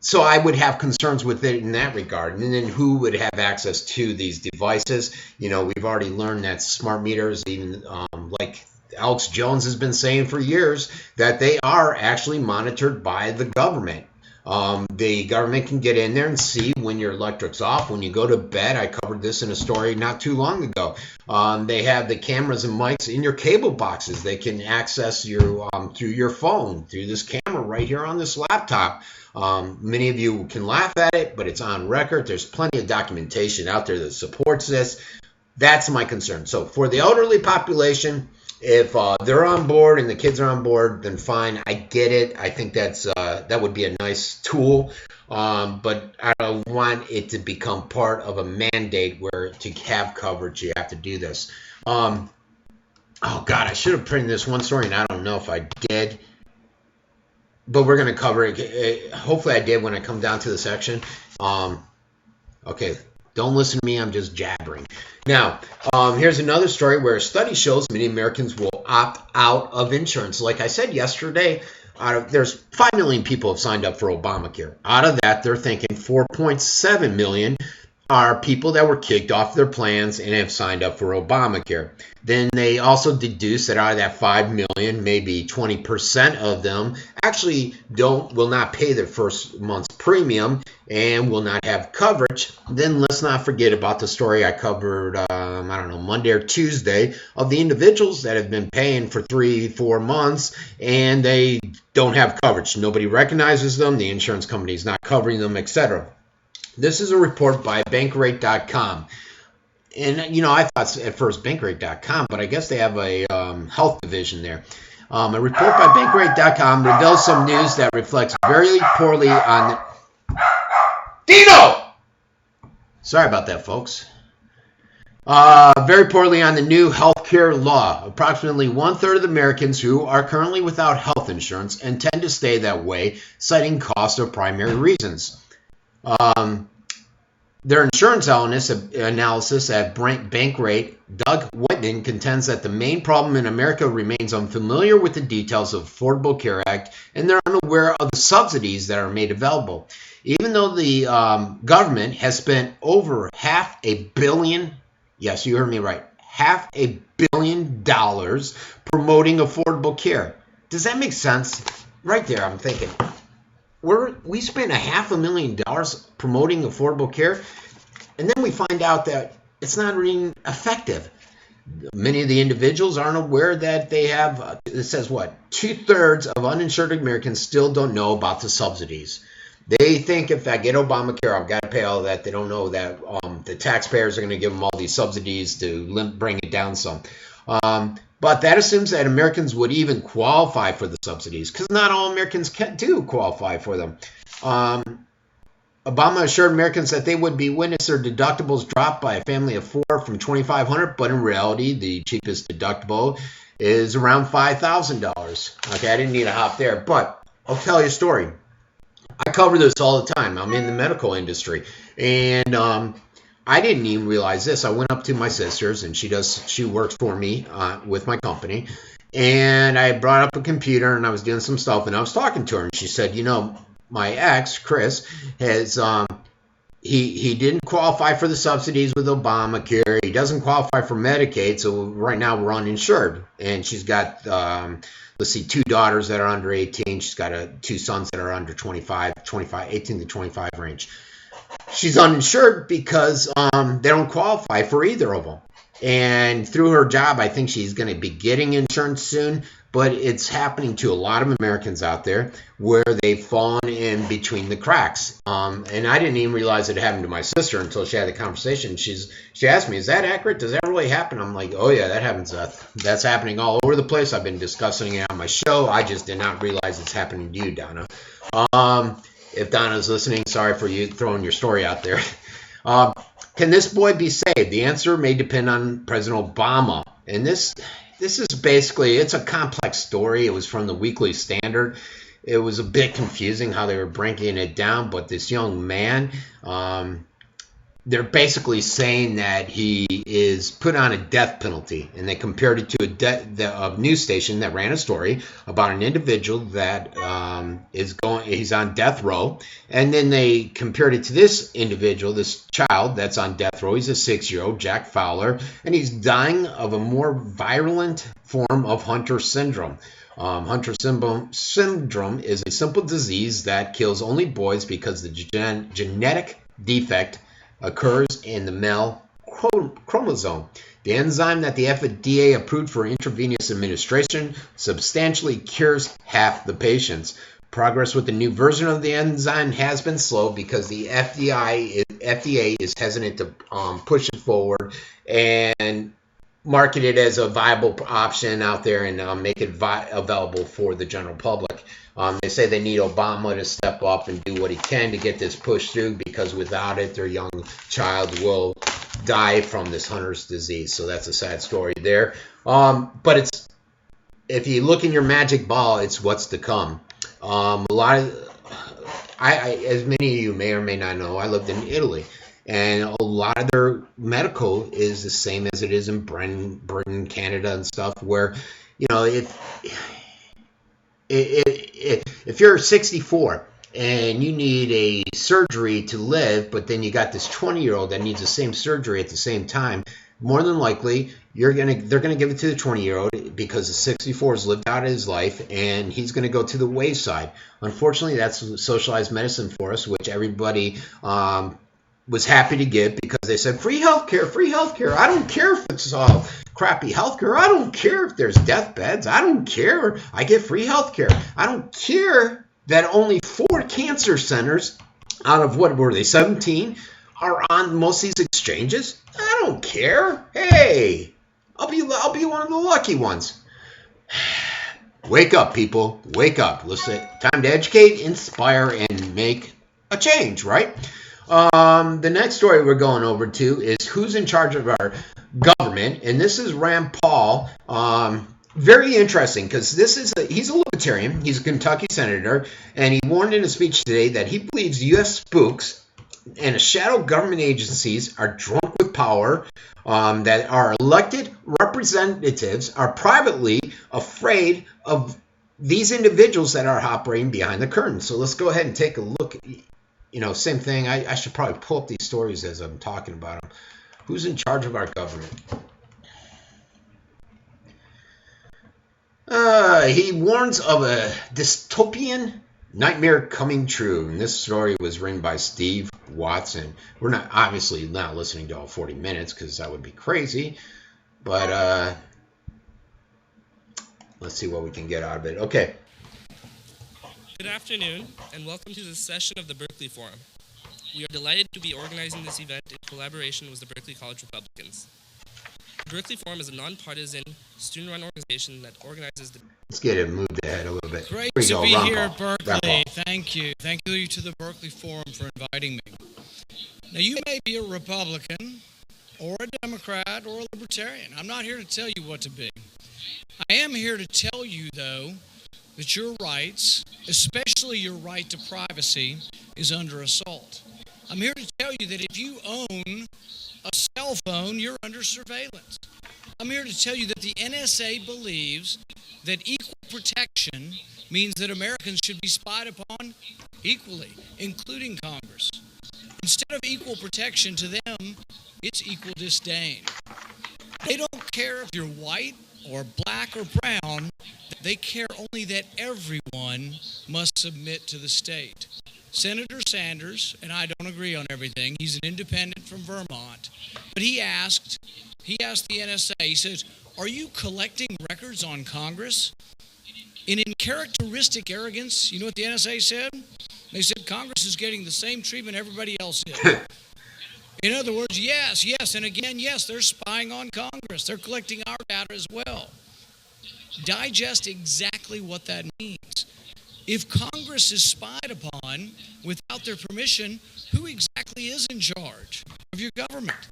So I would have concerns with it in that regard. And then who would have access to these devices? We've already learned that smart meters, even like Alex Jones has been saying for years, that they are actually monitored by the government. The government can get in there and see when your electric's off, when you go to bed. I covered this in a story not too long ago. They have the cameras and mics in your cable boxes. They can access you through your phone, through this camera right here on this laptop. Many of you can laugh at it, but it's on record. There's plenty of documentation out there that supports this. That's my concern. So for the elderly population, if they're on board and the kids are on board, then fine. I get it. I think that would be a nice tool, but I don't want it to become part of a mandate where to have coverage you have to do this. Oh God, I should have printed this one story, and I don't know if I did, but we're going to cover it. Hopefully I did when I come down to the section. Okay, don't listen to me. I'm just jabbering. Now, here's another story where a study shows many Americans will opt out of insurance. Like I said yesterday, there's 5 million people have signed up for Obamacare. Out of that, they're thinking 4.7 million are people that were kicked off their plans and have signed up for Obamacare. Then they also deduce that out of that 5 million, maybe 20% of them actually will not pay their first month's premium and will not have coverage. Then let's not forget about the story I covered, Monday or Tuesday, of the individuals that have been paying for 3-4 months and they don't have coverage. Nobody recognizes them. The insurance company is not covering them, etc. This is a report by Bankrate.com. And, I thought at first Bankrate.com, but I guess they have a health division there. A report by Bankrate.com reveals some news that reflects very poorly on... Dino! Sorry about that, folks. Very poorly on the new healthcare law. Approximately 1/3 of Americans who are currently without health insurance intend to stay that way, citing cost of primary reasons. Their insurance analysis at Bankrate, Doug Whitman, contends that the main problem in America remains unfamiliar with the details of the Affordable Care Act, and they're unaware of the subsidies that are made available. Even though the government has spent over $500 million, yes, you heard me right, $500 million promoting affordable care. Does that make sense? Right there, I'm thinking, we spent $500,000 promoting affordable care, and then we find out that it's not really effective. Many of the individuals aren't aware that they have, it says what, 2/3 of uninsured Americans still don't know about the subsidies. They think if I get Obamacare, I've got to pay all that. They don't know that the taxpayers are going to give them all these subsidies to bring it down some. But that assumes that Americans would even qualify for the subsidies, because not all Americans do qualify for them. Obama assured Americans that they would be witness their deductibles drop by a family of 4 from $2,500, but in reality, the cheapest deductible is around $5,000. Okay, I didn't need to hop there, but I'll tell you a story. I cover this all the time. I'm in the medical industry, and I didn't even realize this. I went up to my sister's, and she works for me with my company, and I brought up a computer, and I was doing some stuff, and I was talking to her, and she said, you know, my ex, Chris, has he didn't qualify for the subsidies with Obamacare. He doesn't qualify for Medicaid, so right now we're uninsured. And she's got, 2 daughters that are under 18. She's got 2 sons that are under 25, 18 to 25 range. She's uninsured because they don't qualify for either of them. And through her job, I think she's going to be getting insurance soon. But it's happening to a lot of Americans out there where they've fallen in between the cracks. And I didn't even realize it happened to my sister until she had the conversation. She asked me, is that accurate? Does that really happen? I'm like, oh, yeah, that happens. That's happening all over the place. I've been discussing it on my show. I just did not realize it's happening to you, Donna. If Donna's listening, sorry for you throwing your story out there. Can this boy be saved? The answer may depend on President Obama. And this is basically, it's a complex story. It was from the Weekly Standard. It was a bit confusing how they were breaking it down, but this young man, they're basically saying that he is put on a death penalty, and they compared it to a news station that ran a story about an individual that he's on death row, and then they compared it to this individual, this child that's on death row. He's a 6-year-old, Jack Fowler, and he's dying of a more virulent form of Hunter syndrome. Hunter syndrome is a simple disease that kills only boys because the genetic defect occurs in the male chromosome. The enzyme that the FDA approved for intravenous administration substantially cures half the patients. Progress with the new version of the enzyme has been slow because the FDA is hesitant to push it forward and market it as a viable option out there and make it available for the general public. They say they need Obama to step up and do what he can to get this pushed through, because without it, their young child will die from this Hunter's disease. So that's a sad story there. But if you look in your magic ball, it's what's to come. As many of you may or may not know, I lived in Italy. And a lot of their medical is the same as it is in Britain, Canada, and stuff, where, you know, if you're 64 and you need a surgery to live, but then you got this 20-year-old that needs the same surgery at the same time, more than likely they're gonna give it to the 20-year-old because the 64 has lived out his life and he's gonna go to the wayside. Unfortunately, that's socialized medicine for us, which everybody was happy to give because they said free healthcare, free healthcare. I don't care if it's all crappy healthcare. I don't care if there's deathbeds. I don't care. I get free healthcare. I don't care that only 4 cancer centers out of what were they, 17, are on most of these exchanges. I don't care. Hey, I'll be one of the lucky ones. Wake up, people. Wake up. Listen, time to educate, inspire, and make a change, right? The next story we're going over to is who's in charge of our government, and this is Rand Paul. Very interesting because he's a libertarian. He's a Kentucky senator, and he warned in a speech today that he believes U.S. spooks and shadow government agencies are drunk with power, that our elected representatives are privately afraid of these individuals that are operating behind the curtain. So let's go ahead and take a look. Same thing. I should probably pull up these stories as I'm talking about them. Who's in charge of our government? He warns of a dystopian nightmare coming true. And this story was written by Steve Watson. We're obviously not listening to all 40 minutes because that would be crazy. But let's see what we can get out of it. Okay. Good afternoon, and welcome to this session of the Berkeley Forum. We are delighted to be organizing this event in collaboration with the Berkeley College Republicans. The Berkeley Forum is a nonpartisan, student-run organization that organizes the... Let's get it moved ahead a little bit. Great to be here at Berkeley. Thank you. Thank you to the Berkeley Forum for inviting me. Now, you may be a Republican, or a Democrat, or a Libertarian. I'm not here to tell you what to be. I am here to tell you, though, that your rights, especially your right to privacy, is under assault. I'm here to tell you that if you own a cell phone, you're under surveillance. I'm here to tell you that the NSA believes that equal protection means that Americans should be spied upon equally, including Congress. Instead of equal protection to them, it's equal disdain. They don't care if you're white or black or brown. They care only that everyone must submit to the state. Senator Sanders, and I don't agree on everything, he's an independent from Vermont, but he asked the NSA, he says, are you collecting records on Congress? And in characteristic arrogance, you know what the NSA said? They said Congress is getting the same treatment everybody else is. In other words, yes, and again, yes, they're spying on Congress. They're collecting our data as well. Digest exactly what that means. If Congress is spied upon without their permission, who exactly is in charge of your government?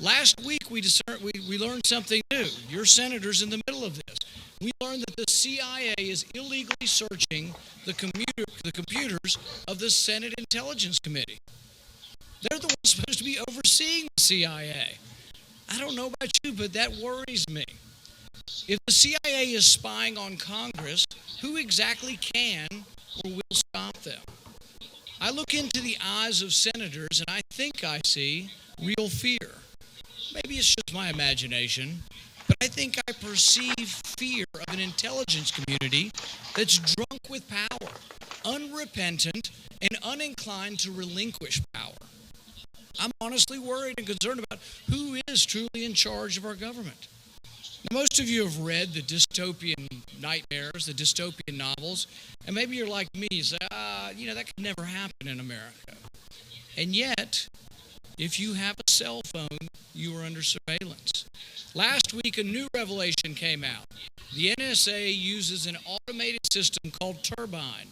Last week, we learned something new. Your senators in the middle of this. We learned that the CIA is illegally searching the computers of the Senate Intelligence Committee. They're the ones supposed to be overseeing the CIA. I don't know about you, but that worries me. If the CIA is spying on Congress, who exactly can or will stop them? I look into the eyes of senators and I think I see real fear. Maybe it's just my imagination, but I think I perceive fear of an intelligence community that's drunk with power, unrepentant, and uninclined to relinquish power. I'm honestly worried and concerned about who is truly in charge of our government. Now, most of you have read the dystopian nightmares, the dystopian novels, and maybe you're like me, you say, that could never happen in America. And yet, if you have a cell phone, you are under surveillance. Last week, a new revelation came out. The NSA uses an automated system called Turbine.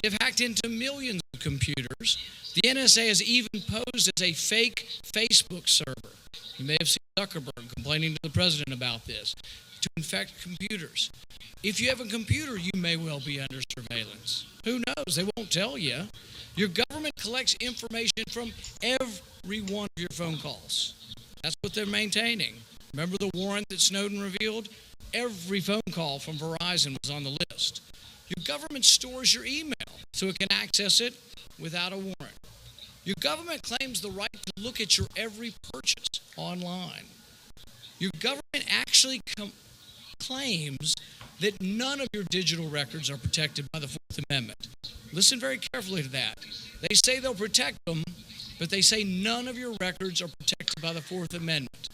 They've hacked into millions of computers. The NSA has even posed as a fake Facebook server. You may have seen Zuckerberg complaining to the president about this, to infect computers. If you have a computer, you may well be under surveillance. Who knows? They won't tell you. Your government collects information from every one of your phone calls. That's what they're maintaining. Remember the warrant that Snowden revealed? Every phone call from Verizon was on the list. Your government stores your email so it can access it without a warrant. Your government claims the right to look at your every purchase online. Your government actually claims that none of your digital records are protected by the Fourth Amendment. Listen very carefully to that. They say they'll protect them, but they say none of your records are protected by the Fourth Amendment.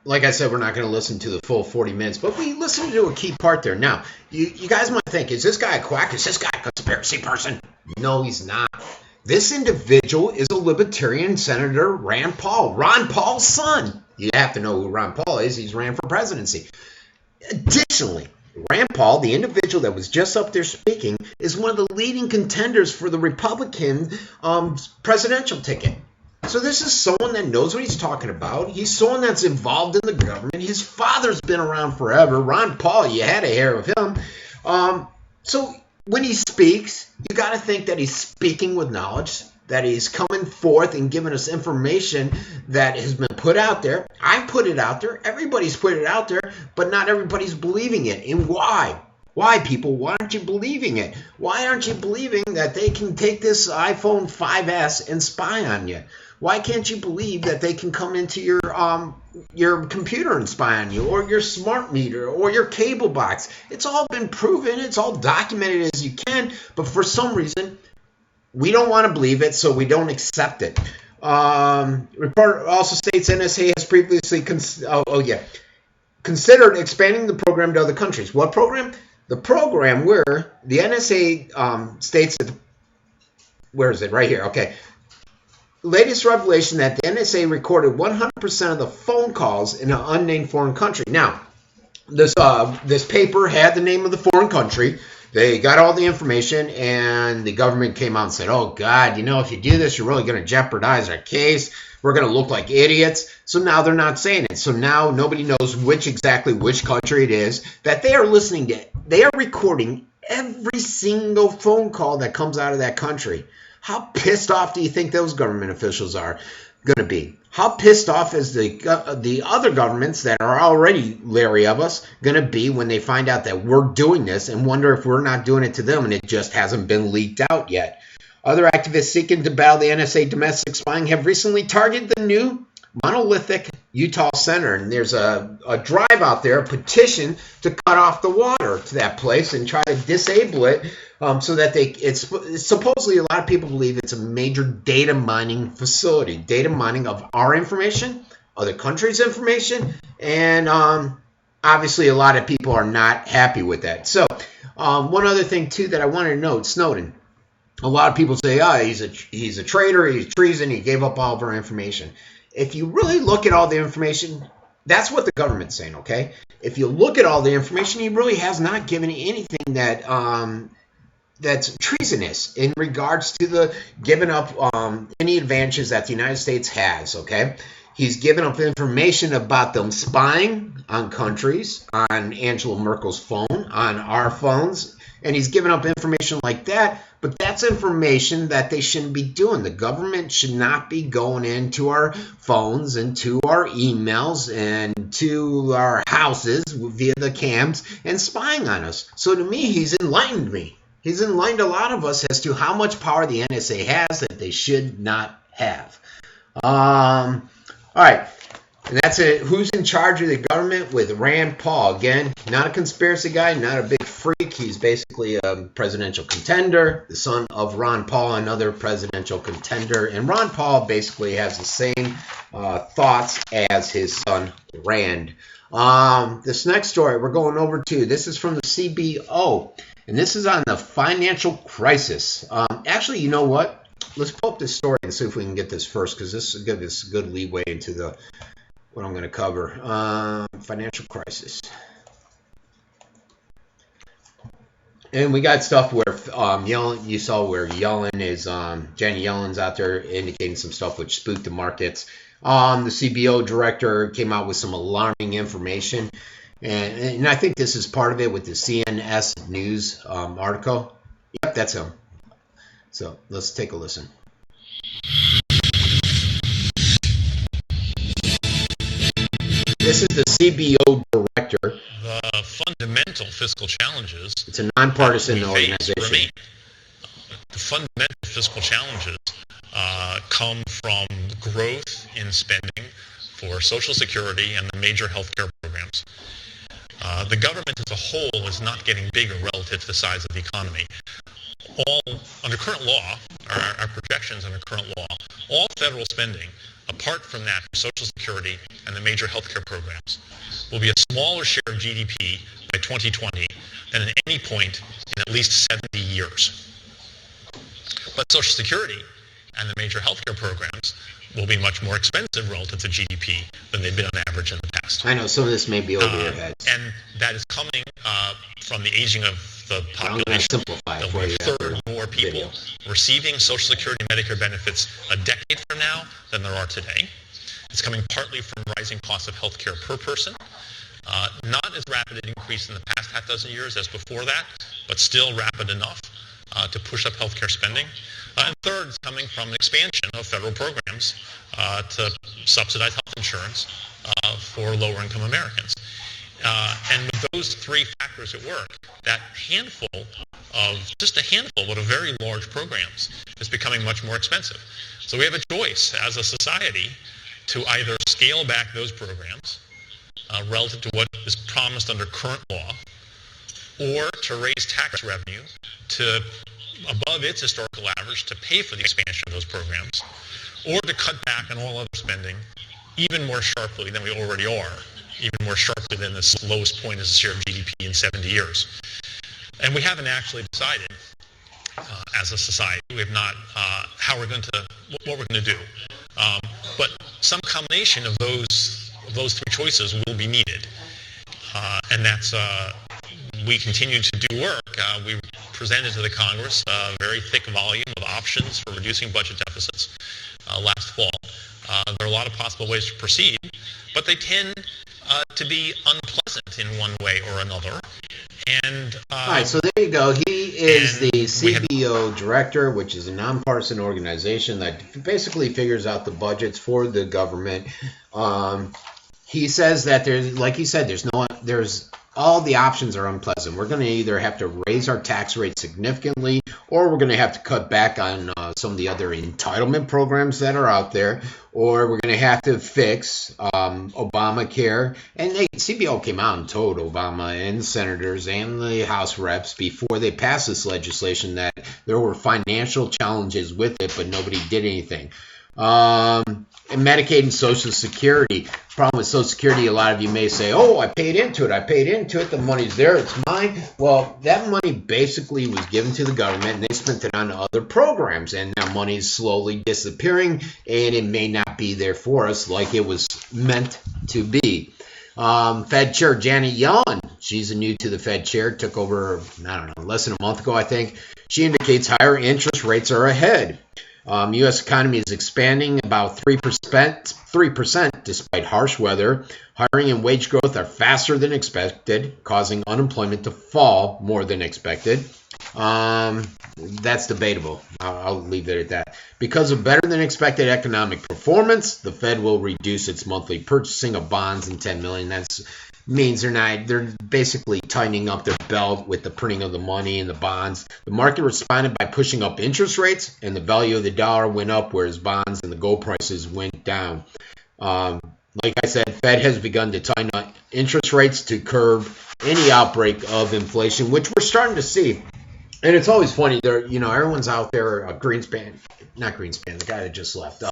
Like I said, we're not going to listen to the full 40 minutes, but we listened to a key part there. Now, you guys might think, is this guy a quack? Is this guy a conspiracy person? No, he's not. This individual is a libertarian Senator Rand Paul, Ron Paul's son. You have to know who Ron Paul is. He's ran for presidency. Additionally, Rand Paul, the individual that was just up there speaking, is one of the leading contenders for the Republican presidential ticket. So this is someone that knows what he's talking about. He's someone that's involved in the government. His father's been around forever. Ron Paul, you had to hear of him. So when he speaks, you got to think that he's speaking with knowledge, that he's coming forth and giving us information that has been put out there. I put it out there. Everybody's put it out there, but not everybody's believing it. And why? Why, people? Why aren't you believing it? Why aren't you believing that they can take this iPhone 5S and spy on you? Why can't you believe that they can come into your computer and spy on you, or your smart meter, or your cable box? It's all been proven. It's all documented as you can. But for some reason, we don't want to believe it, so we don't accept it. Report also states NSA has previously considered expanding the program to other countries. What program? The program where the NSA states that, where is it? Right here. Okay. Latest revelation that the NSA recorded 100% of the phone calls in an unnamed foreign country. Now, this paper had the name of the foreign country. They got all the information, and the government came out and said, oh, God, if you do this, you're really going to jeopardize our case. We're going to look like idiots. So now they're not saying it. So now nobody knows which country it is that they are listening to. They are recording every single phone call that comes out of that country. How pissed off do you think those government officials are going to be? How pissed off is the other governments that are already leery of us going to be when they find out that we're doing this and wonder if we're not doing it to them and it just hasn't been leaked out yet? Other activists seeking to battle the NSA domestic spying have recently targeted the new monolithic Utah center, and there's a drive out there, a petition to cut off the water to that place and try to disable it, so that it's supposedly, a lot of people believe it's a major data mining facility, data mining of our information, other countries' information, and obviously a lot of people are not happy with that. So one other thing too that I wanted to note, Snowden. A lot of people say, he's a traitor, he's treason, he gave up all of our information. If you really look at all the information, that's what the government's saying, okay? If you look at all the information, he really has not given anything that that's treasonous in regards to the giving up any advantages that the United States has, okay? He's given up information about them spying on countries, on Angela Merkel's phone, on our phones, and he's given up information like that. But that's information that they shouldn't be doing. The government should not be going into our phones and to our emails and to our houses via the cams and spying on us. So to me, he's enlightened me. He's enlightened a lot of us as to how much power the NSA has that they should not have. All right. And that's it. Who's in charge of the government? With Rand Paul. Again, not a conspiracy guy, not a big freak. He's basically a presidential contender, the son of Ron Paul, another presidential contender. And Ron Paul basically has the same thoughts as his son Rand. This next story we're going over to, this is from the CBO. And this is on the financial crisis. Actually, you know what? Let's pull up this story and see if we can get this first, because this will give us a good leeway into what I'm going to cover. Financial crisis. And we got stuff where Yellen, you saw where Yellen is, Janet Yellen's out there indicating some stuff which spooked the markets. The CBO director came out with some alarming information. And I think this is part of it with the CNS News article. Yep, that's him. So let's take a listen. This is the CBO director. The fundamental fiscal challenges. It's a nonpartisan organization. Remain. The fundamental fiscal challenges come from growth in spending for Social Security and the major healthcare programs. The government as a whole is not getting bigger relative to the size of the economy. Under current law, our projections under current law, all federal spending, apart from that for Social Security and the major healthcare programs, will be a smaller share of GDP by 2020 than at any point in at least 70 years. But Social Security and the major healthcare programs will be much more expensive relative to GDP than they've been on average in the past. I know some of this may be over your heads. And that is coming from the aging of the population. Simplify There'll be a third more people receiving Social Security and Medicare benefits a decade from now than there are today. It's coming partly from rising costs of health care per person. Not as rapid an increase in the past half dozen years as before that, but still rapid enough to push up health care spending. And third, it's coming from an expansion of federal programs to subsidize health insurance for lower-income Americans. And with those three factors at work, that just a handful, but a very large programs, is becoming much more expensive. So we have a choice as a society to either scale back those programs relative to what is promised under current law, or to raise tax revenue to above its historical average to pay for the expansion of those programs, or to cut back on all other spending even more sharply than we already are, even more sharply than this lowest point as a share of GDP in 70 years. And we haven't actually decided as a society. We have not what we're going to do. But some combination of those three choices will be needed. And that's, we continue to do work. We presented to the Congress a very thick volume of options for reducing budget deficits last fall. There are a lot of possible ways to proceed, but they tend to be unpleasant in one way or another. And all right, so there you go. He is the CBO director, which is a nonpartisan organization that basically figures out the budgets for the government. He says that there's all the options are unpleasant. We're going to either have to raise our tax rate significantly, or we're going to have to cut back on some of the other entitlement programs that are out there, or we're going to have to fix Obamacare. And CBO came out and told Obama and senators and the House reps before they passed this legislation that there were financial challenges with it, but nobody did anything. And Medicaid and Social Security. Problem with Social Security, a lot of you may say, oh, I paid into it, the money's there, it's mine. Well, that money basically was given to the government, and they spent it on other programs, and now money is slowly disappearing, and it may not be there for us like it was meant to be. Fed Chair Janet Yellen, she's new to the Fed chair, took over, less than a month ago, I think. She indicates higher interest rates are ahead. U.S. economy is expanding about 3% despite harsh weather. Hiring and wage growth are faster than expected, causing unemployment to fall more than expected. That's debatable. I'll leave it at that. Because of better than expected economic performance, the Fed will reduce its monthly purchasing of bonds in $10 million. That means they're basically tightening up their belt with the printing of the money and the bonds. The market responded by pushing up interest rates, and the value of the dollar went up, whereas bonds and the gold prices went down. Like I said, Fed has begun to tighten up interest rates to curb any outbreak of inflation, which we're starting to see. And it's always funny, everyone's out there, the guy that just left,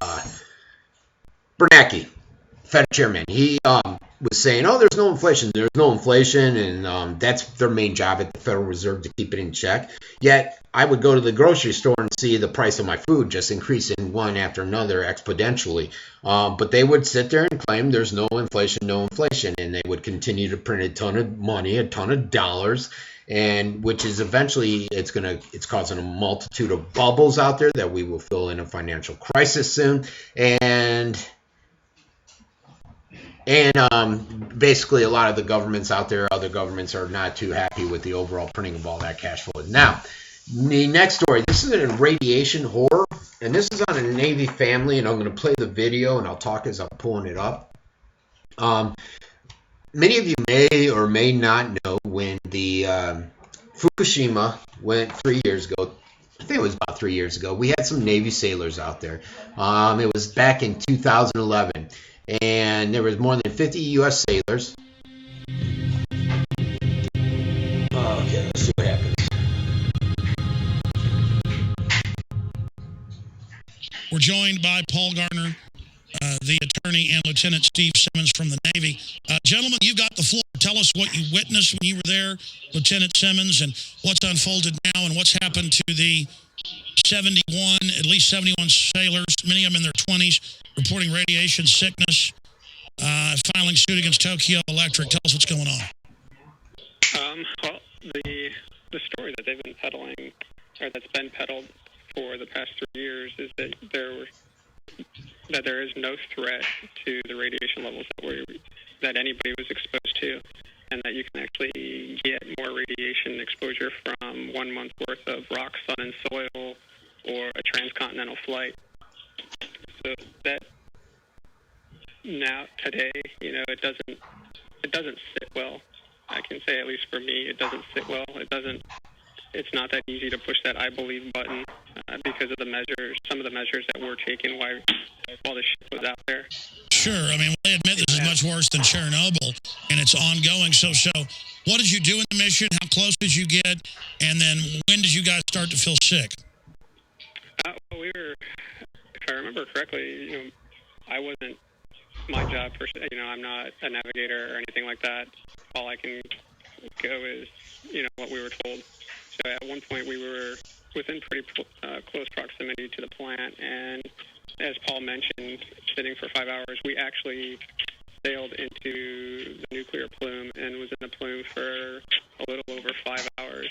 Bernanke, Fed chairman, he was saying, there's no inflation, and that's their main job at the Federal Reserve, to keep it in check. Yet, I would go to the grocery store and see the price of my food just increasing one after another exponentially. But they would sit there and claim there's no inflation, and they would continue to print a ton of money, a ton of dollars, and which is eventually it's causing a multitude of bubbles out there that we will fill in a financial crisis soon. And basically a lot of the governments out there, other governments, are not too happy with the overall printing of all that cash flow. Now, the next story, this is an radiation horror, and this is on a Navy family, and I'm going to play the video, and I'll talk as I'm pulling it up. Many of you may or may not know when the Fukushima went 3 years ago. I think it was about 3 years ago. We had some Navy sailors out there. It was back in 2011. And there was more than 50 U.S. sailors. Okay, let's see what happens. We're joined by Paul Garner, the attorney, and Lieutenant Steve Simmons from the Navy. Gentlemen, you've got the floor. Tell us what you witnessed when you were there, Lieutenant Simmons, and what's unfolded now, and what's happened to the at least 71 sailors, many of them in their 20s, reporting radiation sickness, filing suit against Tokyo Electric. Tell us what's going on. Well, the that's been peddled for the past 3 years is that there is no threat to the radiation levels that anybody was exposed to, and that you can actually get more radiation exposure from 1 month worth of rock, sun, and soil, or a transcontinental flight. So that now today, it doesn't sit well. I can say, at least for me, it doesn't sit well. It's not that easy to push that I believe button because of some of the measures that were taken while the ship was out there. Sure. I mean, they admit this is much worse than Chernobyl, and it's ongoing. So what did you do in the mission? How close did you get? And then when did you guys start to feel sick? Well, if I remember correctly, I wasn't my job per se. I'm not a navigator or anything like that. All I can go is, what we were told. So at one point we were within pretty close proximity to the plant, and as Paul mentioned, sitting for 5 hours, we actually sailed into the nuclear plume and was in the plume for a little over 5 hours.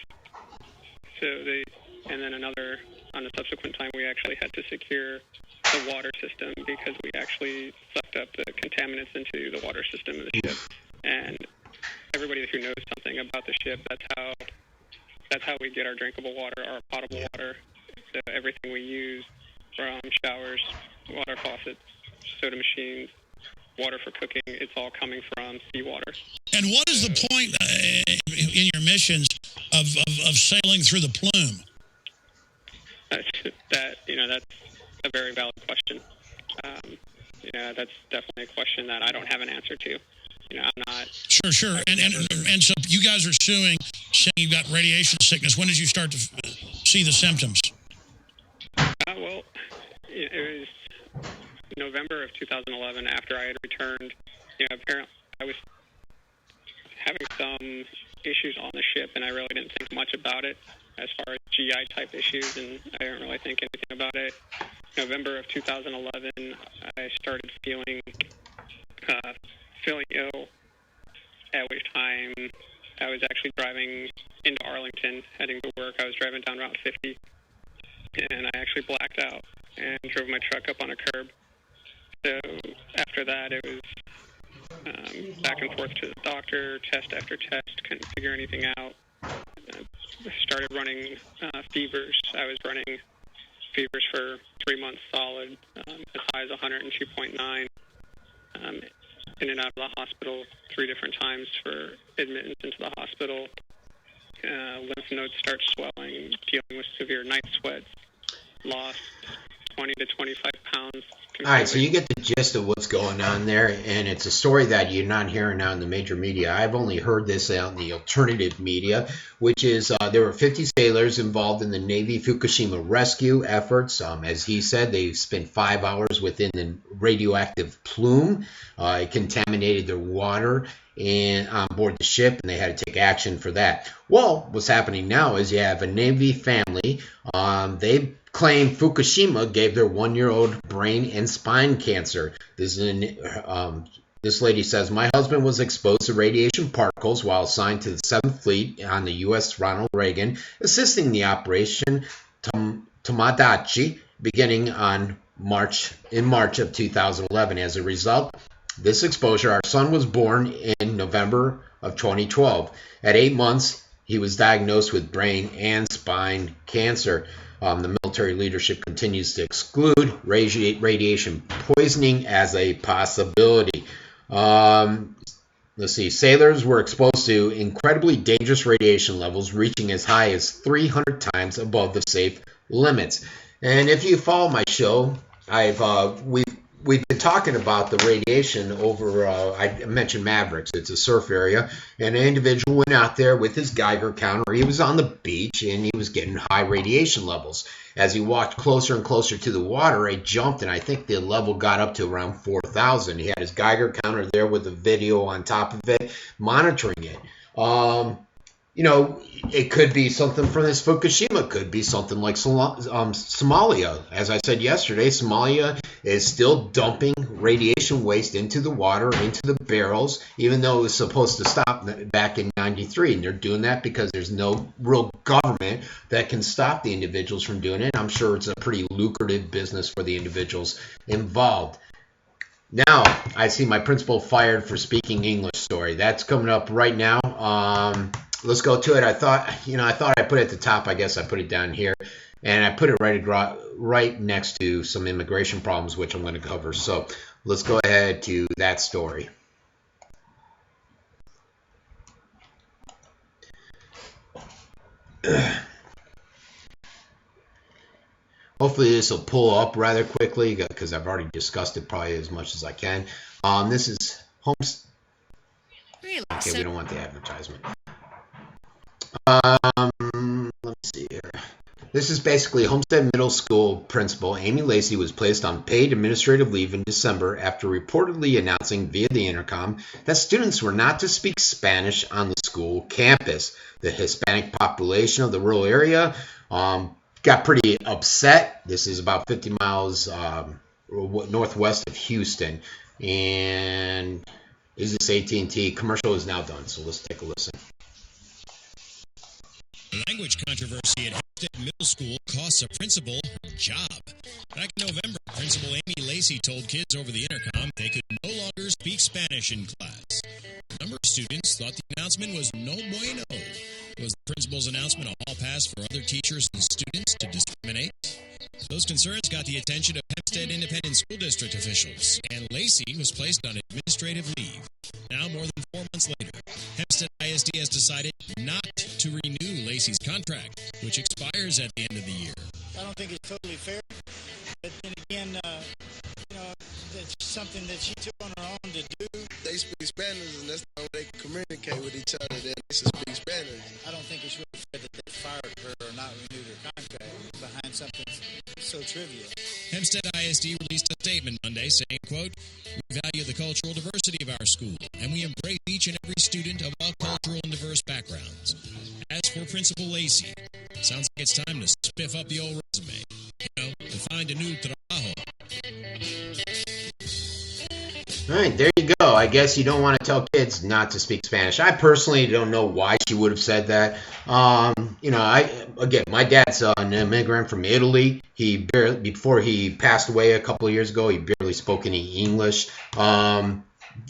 And then on the subsequent time, we actually had to secure the water system because we actually sucked up the contaminants into the water system of the ship. And everybody who knows something about the ship, that's how we get our drinkable water, our potable water. So everything we use, from showers, water faucets, soda machines, water for cooking, it's all coming from seawater. And what is the point in your missions of sailing through the plume? That's a very valid question. That's definitely a question that I don't have an answer to. I'm not. Sure. And so you guys are saying you've got radiation sickness. When did you start to see the symptoms? Well, it was November of 2011 after I had returned. Apparently I was having some issues on the ship, and I really didn't think much about it as far as GI type issues, and I didn't really think anything about it. November of 2011, I started feeling ill, at which time I was actually driving into Arlington, heading to work. I was driving down Route 50, and I actually blacked out and drove my truck up on a curb. So after that, it was back and forth to the doctor, test after test, couldn't figure anything out. Started running fevers. I was running fevers for 3 months solid, as high as 102.9. In and out of the hospital 3 different times for admittance into the hospital. Lymph nodes start swelling, dealing with severe night sweats, lost 20 to 25 pounds. All right, so you get the gist of what's going on there, and it's a story that you're not hearing now in the major media. I've only heard this out in the alternative media, which is there were 50 sailors involved in the Navy Fukushima rescue efforts. As he said, they spent 5 hours within the radioactive plume. It contaminated their water and on board the ship, and they had to take action for that. Well, what's happening now is you have a Navy family. They claim Fukushima gave their 1-year-old brain and spine cancer. This lady says, my husband was exposed to radiation particles while assigned to the 7th Fleet on the U.S. Ronald Reagan, assisting the Operation Tomodachi beginning in March of 2011. As a result, this exposure, our son was born in November of 2012. At 8 months, he was diagnosed with brain and spine cancer. The military leadership continues to exclude radiation poisoning as a possibility. Let's see. Sailors were exposed to incredibly dangerous radiation levels, reaching as high as 300 times above the safe limits. And if you follow my show, we've been talking about the radiation over, I mentioned Mavericks. It's a surf area. And an individual went out there with his Geiger counter. He was on the beach, and he was getting high radiation levels. As he walked closer and closer to the water, it jumped, and I think the level got up to around 4,000. He had his Geiger counter there with a video on top of it, monitoring it. it could be something from this Fukushima. It could be something like Somalia. As I said yesterday, Somalia is still dumping radiation waste into the water, into the barrels, even though it was supposed to stop back in '93. And they're doing that because there's no real government that can stop the individuals from doing it. I'm sure it's a pretty lucrative business for the individuals involved. Now, I see my principal fired for speaking English story. That's coming up right now. Let's go to it. I thought I put it at the top. I guess I put it down here. And I put it right next to some immigration problems, which I'm going to cover. So let's go ahead to that story. Hopefully this will pull up rather quickly because I've already discussed it probably as much as I can. This is Homes. Really? Okay, we don't want the advertisement. Let's see here. This is basically Homestead Middle School principal Amy Lacey was placed on paid administrative leave in December after reportedly announcing via the intercom that students were not to speak Spanish on the school campus. The Hispanic population of the rural area got pretty upset. This is about 50 miles northwest of Houston. And is this AT&T? Commercial is now done, so let's take a listen. Language controversy at Hempstead Middle School costs a principal her job. Back in November, Principal Amy Lacey told kids over the intercom they could no longer speak Spanish in class. A number of students thought the announcement was no bueno. Was the principal's announcement a hall pass for other teachers and students to discriminate? Those concerns got the attention of Hempstead Independent School District officials, and Lacey was placed on administrative leave. Now, more than 4 months later, Hempstead ISD has decided not to renew Lacey's contract, which expires at the end of the year. I don't think it's totally fair, but then again, that's something that she took on her own to do. They speak Spanish, and that's how they communicate with each other. They speak Spanish. I don't think it's really fair that they fired her or not renewed her contract behind something so trivial. Hempstead ISD released a statement Monday saying, quote, "We value the cultural diversity of our school, and we embrace each and every student of all cultural and diverse backgrounds. As for Principal Lacey, it sounds like it's time to spiff up the old resume, to find a new trabajo." All right, there you go. I guess you don't want to tell kids not to speak Spanish. I personally don't know why she would have said that. My dad's an immigrant from Italy. Before he passed away a couple of years ago, he barely spoke any English.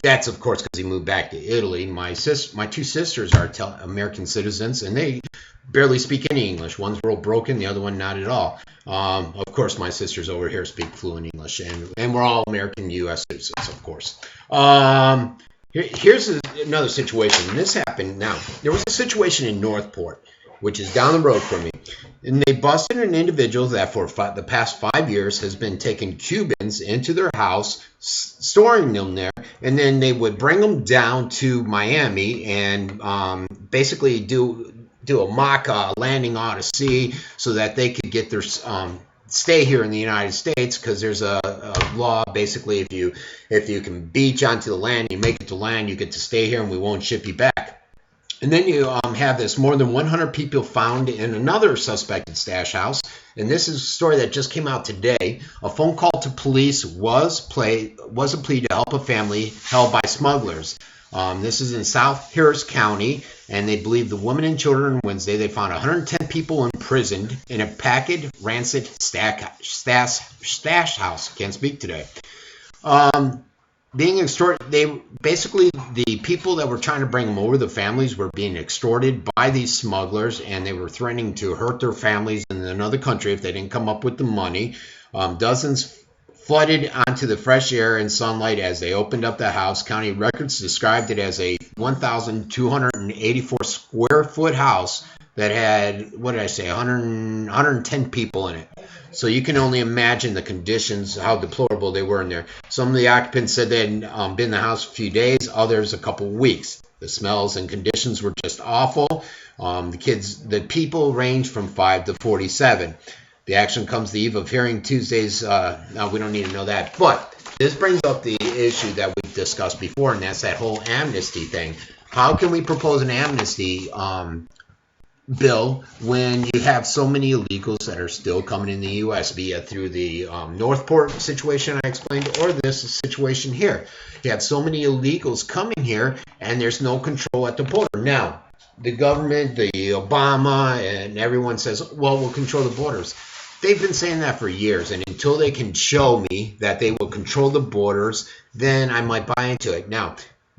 That's, of course, because he moved back to Italy. My two sisters are American citizens, and they barely speak any English. One's real broken, the other one not at all. Of course, my sisters over here speak fluent English, and we're all American U.S. citizens, of course. Here's another situation. This happened now. There was a situation in Northport, which is down the road from me, and they busted an individual that for the past 5 years has been taking Cubans into their house, storing them there, and then they would bring them down to Miami and basically do a mock landing out to sea so that they could get their stay here in the United States, because there's a law basically if you can beach onto the land, you make it to land, you get to stay here and we won't ship you back. And then you have this more than 100 people found in another suspected stash house. And this is a story that just came out today. A phone call to police was a plea to help a family held by smugglers. This is in South Harris County, and they believe the women and children on Wednesday they found 110 people imprisoned in a packaged, rancid stash house. Can't speak today. Being extorted, the people that were trying to bring them over, the families were being extorted by these smugglers, and they were threatening to hurt their families in another country if they didn't come up with the money. Dozens flooded onto the fresh air and sunlight as they opened up the house. County records described it as a 1,284 square foot house that had, 110 people in it. So you can only imagine the conditions, how deplorable they were in there. Some of the occupants said they had been in the house a few days, others a couple of weeks. The smells and conditions were just awful. The people ranged from 5 to 47. The action comes the eve of hearing Tuesday's, no, we don't need to know that. But this brings up the issue that we've discussed before, and that's that whole amnesty thing. How can we propose an amnesty bill when you have so many illegals that are still coming in the U.S., be it through the Northport situation I explained or this situation here. You have so many illegals coming here, and there's no control at the border. Now, the government, the Obama, and everyone says, well, we'll control the borders. They've been saying that for years, and until they can show me that they will control the borders, then I might buy into it. Now,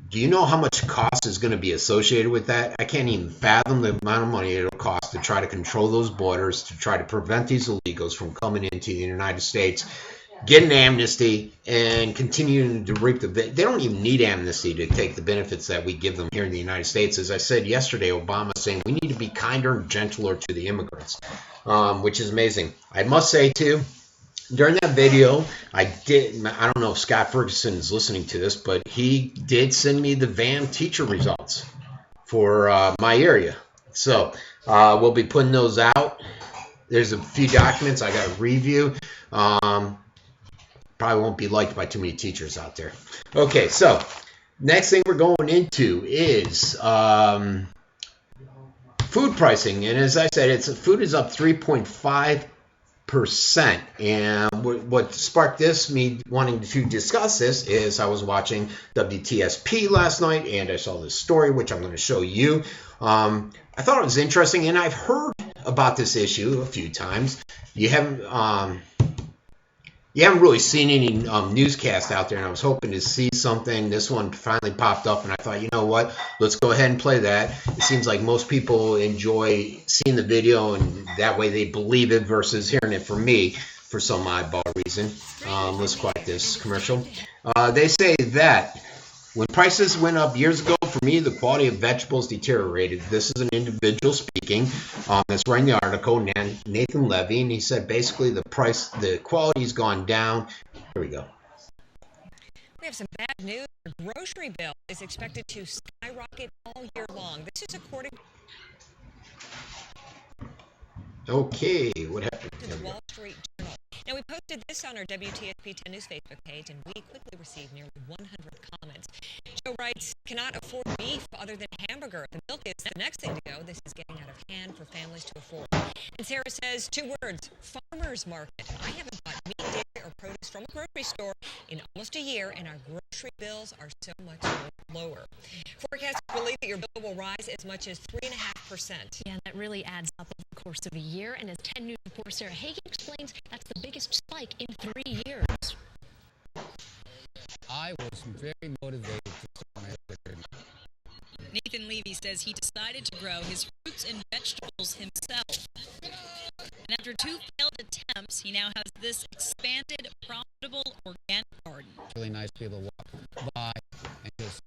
do you know how much cost is going to be associated with that? I can't even fathom the amount of money it'll cost to try to control those borders, to try to prevent these illegals from coming into the United States, getting amnesty, and continuing to reap the... They don't even need amnesty to take the benefits that we give them here in the United States. As I said yesterday, Obama saying we need to be kinder and gentler to the immigrants, which is amazing. I must say, too, during that video, I don't know if Scott Ferguson is listening to this, but he did send me the VAM teacher results for my area. So we'll be putting those out. There's a few documents I got to review. Probably won't be liked by too many teachers out there. Okay, so next thing we're going into is food pricing. And as I said, food is up 3.5%. And what sparked me wanting to discuss this is I was watching WTSP last night, and I saw this story, which I'm going to show you. I thought it was interesting, and I've heard about this issue a few times. You haven't really seen any newscasts out there, and I was hoping to see something. This one finally popped up, and I thought, you know what? Let's go ahead and play that. It seems like most people enjoy seeing the video, and that way they believe it versus hearing it from me for some oddball reason. Let's quiet this commercial. They say that when prices went up years ago, for me, the quality of vegetables deteriorated. This is an individual speaking that's writing the article, Nathan Levy, and he said basically the quality's gone down. Here we go. We have some bad news. The grocery bill is expected to skyrocket all year long. This is according Okay, what happened? to the Wall Street Journal. Now, we posted this on our WTSP 10 News Facebook page, and we quickly received nearly 100 comments. Joe writes, cannot afford beef other than hamburger. The milk is the next thing to go. This is getting out of hand for families to afford. And Sarah says, 2 words, farmer's market. I haven't bought meat, dairy, or produce from a grocery store in almost a year, and our grocery bills are so much lower. Forecasts believe that your bill will rise as much as 3.5%. Yeah, that really adds up over the course of a year. And as 10 News reporter Sarah Hagen explains, that's the biggest spike in 3 years. I was very motivated to start my business. Nathan Levy says he decided to grow his fruits and vegetables himself. And after 2 failed attempts, he now has this expanded, profitable organic garden. Really nice to be able to walk by and just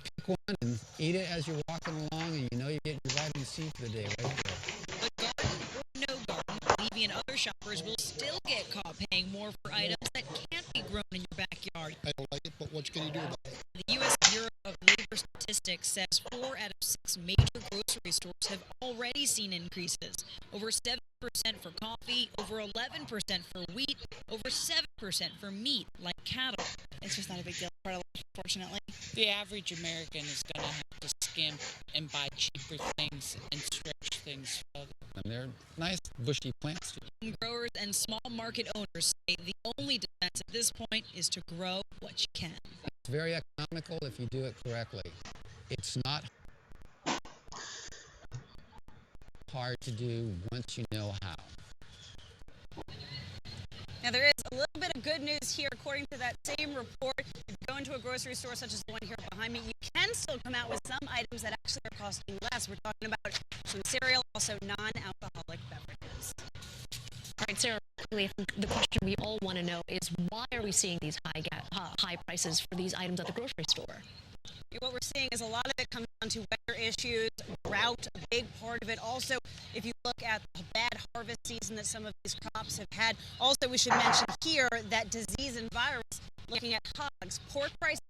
pick one and eat it as you're walking along, and you know you're getting your vitamin C for the day right there. But garden or no garden, Levy and other shoppers will still get caught paying more for items that can't be grown in your backyard. I don't like it, but what can you do about it? The U.S. Bureau of Labor Statistics says 4 out of 6 major grocery stores have already seen increases. Over 7% for coffee, over 11% for wheat, over 7% for meat, like cattle. It's just not a big deal for us, unfortunately. The average American is going to have to skimp and buy cheaper things and stretch things further. And they're nice, bushy plants. Growers and small market owners say the only defense at this point is to grow what you can. It's very economical if you do it correctly. It's not hard to do once you know how. Now, there is a little bit of good news here. According to that same report, if you go into a grocery store such as the one here behind me, you can still come out with some items that actually are costing less. We're talking about some cereal, also non-alcoholic beverages. All right, Sarah, quickly, the question we all want to know is why are we seeing these high prices for these items at the grocery store? What we're seeing is a lot of it comes down to weather issues, drought, a big part of it. Also, if you look at the bad harvest season that some of these crops have had. Also, we should mention here that disease and virus, looking at hogs, pork prices,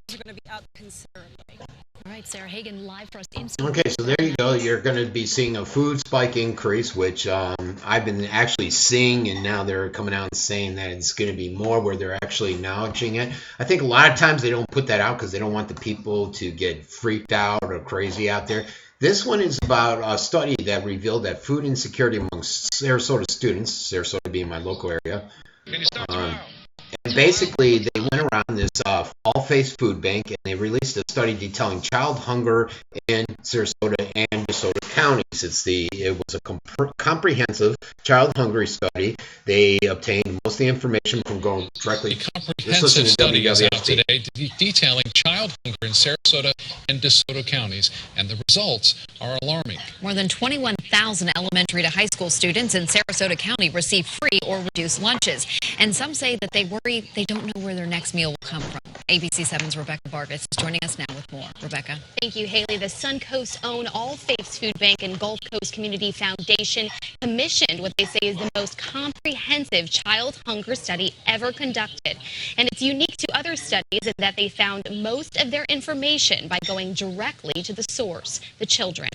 those are going to be up considerably. All right, Sarah Hagen, live for us in. Okay, so there you go. You're going to be seeing a food spike increase, which I've been actually seeing, and now they're coming out and saying that it's going to be more where they're actually acknowledging it. I think a lot of times they don't put that out because they don't want the people to get freaked out or crazy out there. This one is about a study that revealed that food insecurity among Sarasota students, Sarasota being my local area, and basically they went around this fall-faced food bank and they released a study detailing child hunger in Sarasota and DeSoto counties. It was a comprehensive child hungry study. They obtained most of the information from going directly. A comprehensive study is out today detailing child hunger in Sarasota and DeSoto counties, and the results are alarming. More than 21,000 elementary to high school students in Sarasota County receive free or reduced lunches, and some say that they worry they don't know where their next meal will come from. ABC 7's Rebecca Vargas is joining us now with more. Rebecca. Thank you, Haley. The Suncoast-owned All Faiths Food Bank and Gulf Coast Community Foundation commissioned what they say is the most comprehensive child hunger study ever conducted. And it's unique to other studies in that they found most of their information by going directly to the source, the children.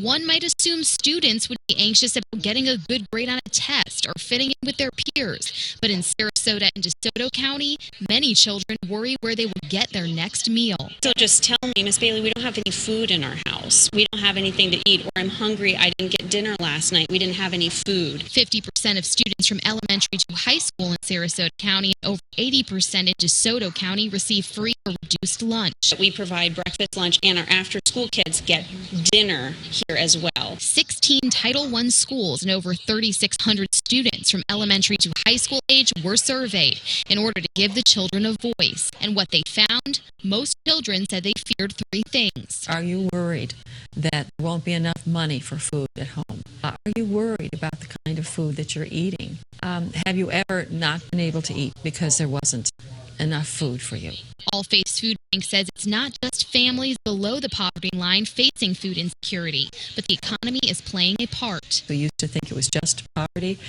One might assume students would be anxious about getting a good grade on a test or fitting in with their peers. But in Sarasota and DeSoto County, many children worry where they will get their next meal. So just tell me, Miss Bailey, we don't have any food in our house. We don't have anything to eat, or I'm hungry. I didn't get dinner last night. We didn't have any food. 50% of students from elementary to high school in Sarasota County and over 80% in DeSoto County receive free or reduced lunch. We provide breakfast, lunch, and our after-school kids get dinner here as well. 16 Title I schools and over 3,600 students from elementary to high school age were surveyed in order to give the children a voice. And what they found, most children said they feared three things. Are you worried that there won't be enough money for food at home? Are you worried about the kind of food that you're eating? Have you ever not been able to eat because there wasn't enough food for you? All Faiths Food Bank says it's not just families below the poverty line facing food insecurity, but the economy is playing a part. We used to think it was just poverty.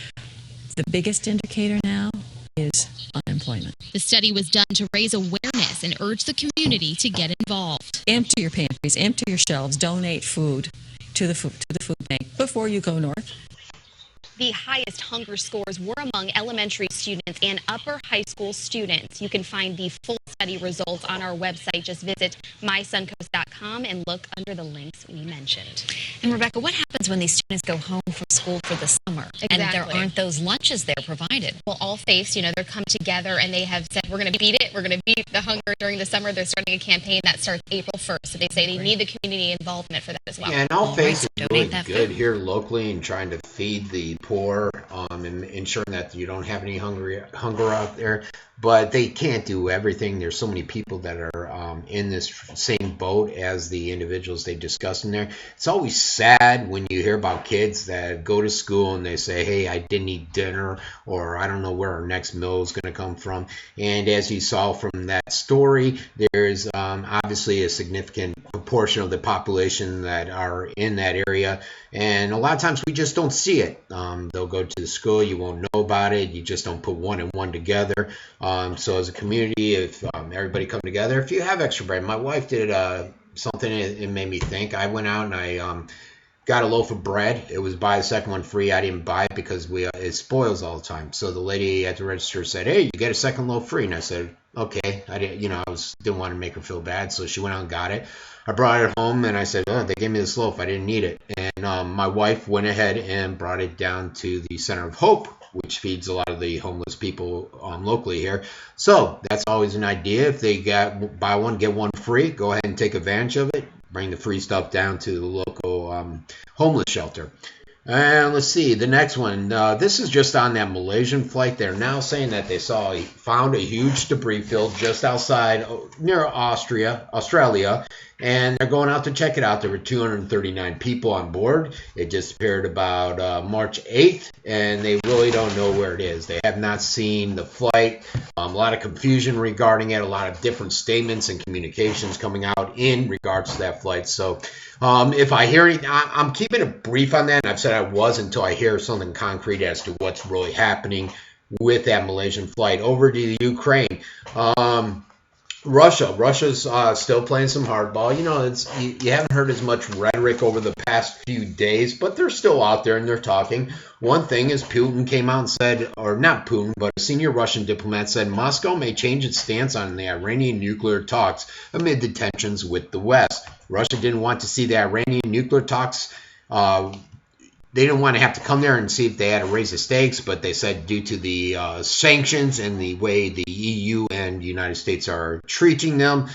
The biggest indicator now is unemployment. The study was done to raise awareness and urge the community to get involved. Empty your pantries, empty your shelves, donate food to the food bank before you go north. The highest hunger scores were among elementary students and upper high school students. You can find the full study results on our website. Just visit mysuncoast.com and look under the links we mentioned. And Rebecca, what happens when these students go home from school for the summer and there aren't those lunches there provided? Well, All Faiths, they're come together and they have said, we're going to beat it. We're going to beat the hunger during the summer. They're starting a campaign that starts April 1st. So they say they need the community involvement for that as well. Yeah, and All Faiths is really good here locally in trying to feed the poor and ensuring that you don't have any hunger out there. But they can't do everything. There's so many people that are in this same boat as the individuals they discussed in there. It's always sad when you hear about kids that go to school and they say, hey, I didn't eat dinner, or I don't know where our next meal is going to come from. And as you saw from that story, there's obviously a significant proportion of the population that are in that area. And a lot of times we just don't see it. They'll go to the school, you won't know about it. You just don't put one and one together. So as a community, if everybody come together, if you have extra bread, my wife did something, it made me think. I went out and I got a loaf of bread. It was buy the second one free. I didn't buy it because it spoils all the time. So the lady at the register said, hey, you get a second loaf free. And I said, okay. I didn't, didn't want to make her feel bad. So she went out and got it. I brought it home and I said, oh, they gave me this loaf. I didn't need it. And my wife went ahead and brought it down to the Center of Hope, which feeds a lot of the homeless people locally here. So that's always an idea. If they buy one, get one free, go ahead and take advantage of it. Bring the free stuff down to the local homeless shelter. And let's see, the next one. This is just on that Malaysian flight. They're now saying that they found a huge debris field just outside near Australia, and they're going out to check it out. There were 239 people on board. It disappeared about March 8th, and they really don't know where it is. They have not seen the flight. A lot of confusion regarding it, a lot of different statements and communications coming out in regards to that flight. So if I hear anything, I'm keeping it brief on that, and I've said I was until I hear something concrete as to what's really happening with that Malaysian flight. Over to Ukraine. Russia's still playing some hardball. You haven't heard as much rhetoric over the past few days, but they're still out there and they're talking. One thing is Putin came out and said, or not Putin, but a senior Russian diplomat said Moscow may change its stance on the Iranian nuclear talks amid the tensions with the West. Russia didn't want to see the Iranian nuclear talks. They didn't want to have to come there and see if they had to raise the stakes, but they said due to the sanctions and the way the EU and the United States are treating them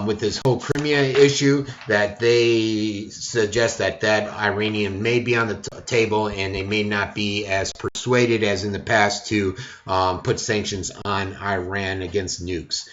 with this whole Crimea issue, that they suggest that Iranian may be on the table and they may not be as persuaded as in the past to put sanctions on Iran against nukes.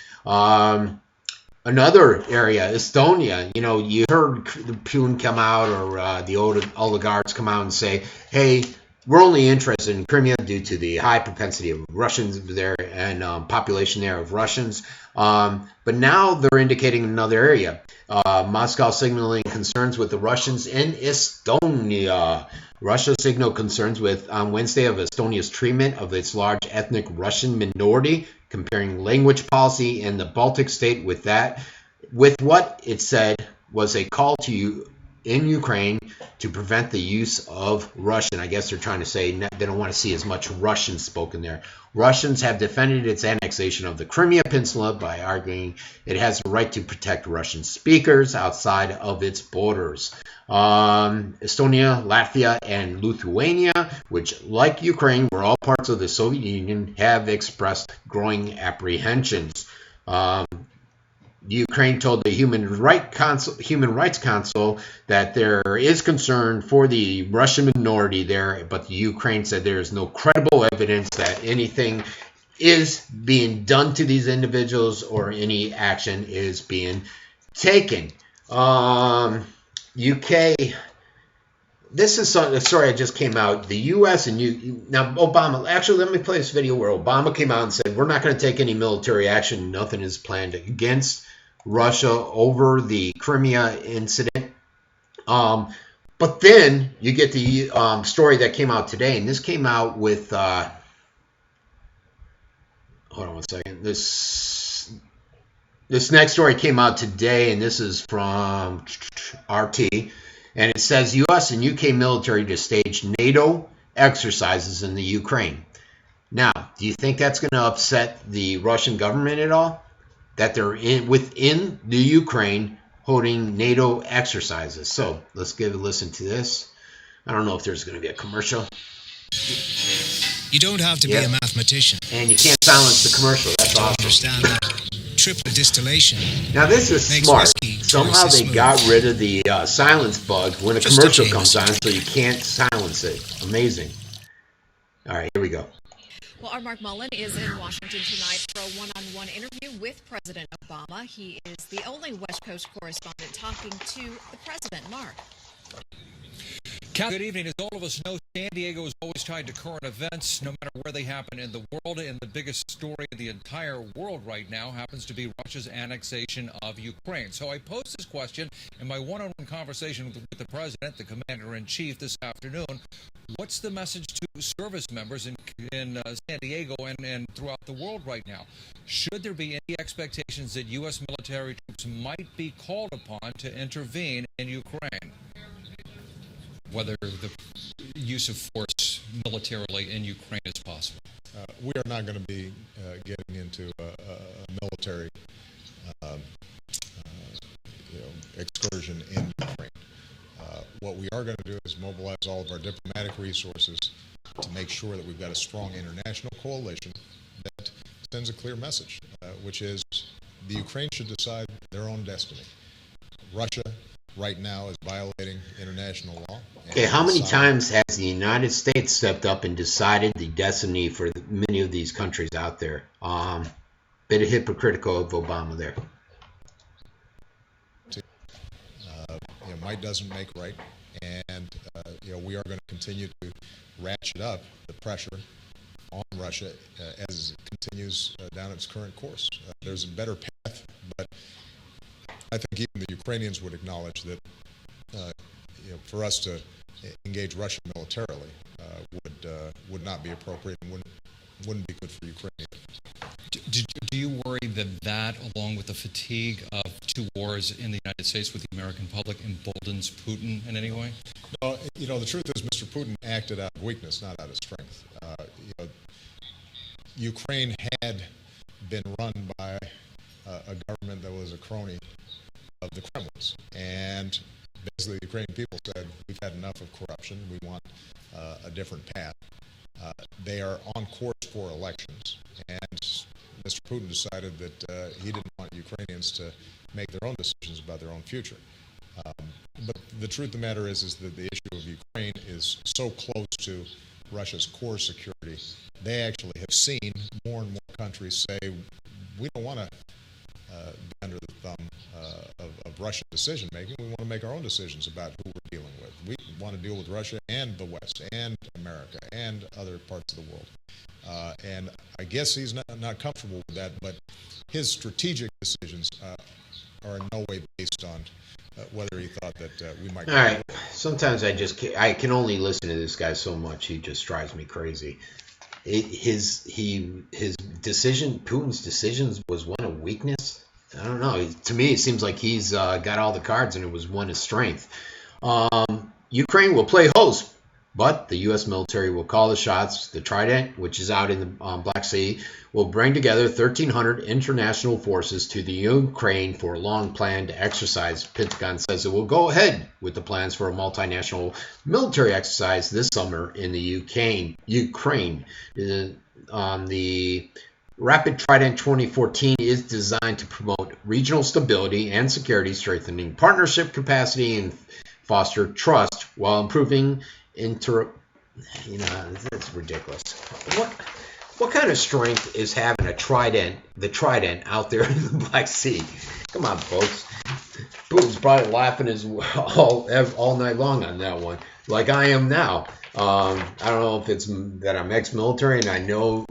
Another area, Estonia, you heard Putin come out, or the oligarchs come out and say, hey, we're only interested in Crimea due to the high propensity of Russians there and population there of Russians. But now they're indicating another area. Moscow signaling concerns with the Russians in Estonia. Russia signaled concerns on Wednesday of Estonia's treatment of its large ethnic Russian minority, comparing language policy in the Baltic state with what it said was a call to in Ukraine to prevent the use of Russian. I guess they're trying to say they don't want to see as much Russian spoken there. Russians have defended its annexation of the Crimea Peninsula by arguing it has the right to protect Russian speakers outside of its borders. Estonia, Latvia, and Lithuania, which, like Ukraine, were all parts of the Soviet Union, have expressed growing apprehensions. Ukraine told the Human Rights Council that there is concern for the Russian minority there, but Ukraine said there is no credible evidence that anything is being done to these individuals or any action is being taken. UK, this is a story that just came out. The U.S. and now Obama, actually, let me play this video where Obama came out and said, we're not going to take any military action. Nothing is planned against Russia over the Crimea incident. But then you get the story that came out today, and this came out with, hold on one second, this next story came out today, and this is from RT, and it says U.S. and UK military to stage NATO exercises in the Ukraine. Now, do you think that's going to upset the Russian government at all? That they're within the Ukraine holding NATO exercises. So let's give a listen to this. I don't know if there's going to be a commercial. You don't have to be a mathematician. And you can't silence the commercial. That's awesome. Understand that triple distillation. Now this is smart. Somehow they got rid of the silence bug when a commercial comes on, so you can't silence it. Amazing. All right, here we go. Well, our Mark Mullen is in Washington tonight for a one-on-one interview with President Obama. He is the only West Coast correspondent talking to the president. Mark. Good evening. As all of us know, San Diego is always tied to current events, no matter where they happen in the world. And the biggest story in the entire world right now happens to be Russia's annexation of Ukraine. So I posed this question in my one-on-one conversation with the president, the commander-in-chief, this afternoon. What's the message to service members in San Diego and throughout the world right now? Should there be any expectations that U.S. military troops might be called upon to intervene in Ukraine? Whether the use of force militarily in Ukraine is possible. We are not going to be getting into a military excursion in Ukraine. What we are going to do is mobilize all of our diplomatic resources to make sure that we've got a strong international coalition that sends a clear message, which is the Ukraine should decide their own destiny. Russia right now is violating international law. Okay, how many times has the United States stepped up and decided the destiny for many of these countries out there? Bit of hypocritical of Obama there. Might doesn't make right, and we are going to continue to ratchet up the pressure on Russia as it continues down its current course. There's a better path, but I think even the Ukrainians would acknowledge that for us to engage Russia militarily would not be appropriate and wouldn't be good for Ukraine. Do you worry that along with the fatigue of two wars in the United States with the American public, emboldens Putin in any way? No, the truth is Mr. Putin acted out of weakness, not out of strength. Ukraine had been run by a government that was a crony of the Kremlin's. And basically, the Ukrainian people said, we've had enough of corruption. We want a different path. They are on course for elections. And Mr. Putin decided that he didn't want Ukrainians to make their own decisions about their own future. But the truth of the matter is that the issue of Ukraine is so close to Russia's core security. They actually have seen more and more countries say, we don't want to be under the thumb of Russian decision-making. We want to make our own decisions about who we're dealing with. We want to deal with Russia and the West and America and other parts of the world. And I guess he's not comfortable with that, but his strategic decisions are in no way based on whether he thought that we might. All right. Sometimes I can only listen to this guy so much. He just drives me crazy. His decision, Putin's decisions, was one of weakness. I don't know. To me, it seems like he's got all the cards, and it was one of strength. Ukraine will play host, but the U.S. military will call the shots. The Trident, which is out in the Black Sea, will bring together 1,300 international forces to the Ukraine for a long-planned exercise. Pentagon says it will go ahead with the plans for a multinational military exercise this summer in the Ukraine. The Rapid Trident 2014 is designed to promote regional stability and security, strengthening partnership capacity and foster trust while improving that's ridiculous. What kind of strength is having the Trident out there in the Black Sea? Come on, folks. Putin's probably laughing all night long on that one, like I am now. I don't know if it's that I'm ex-military and I know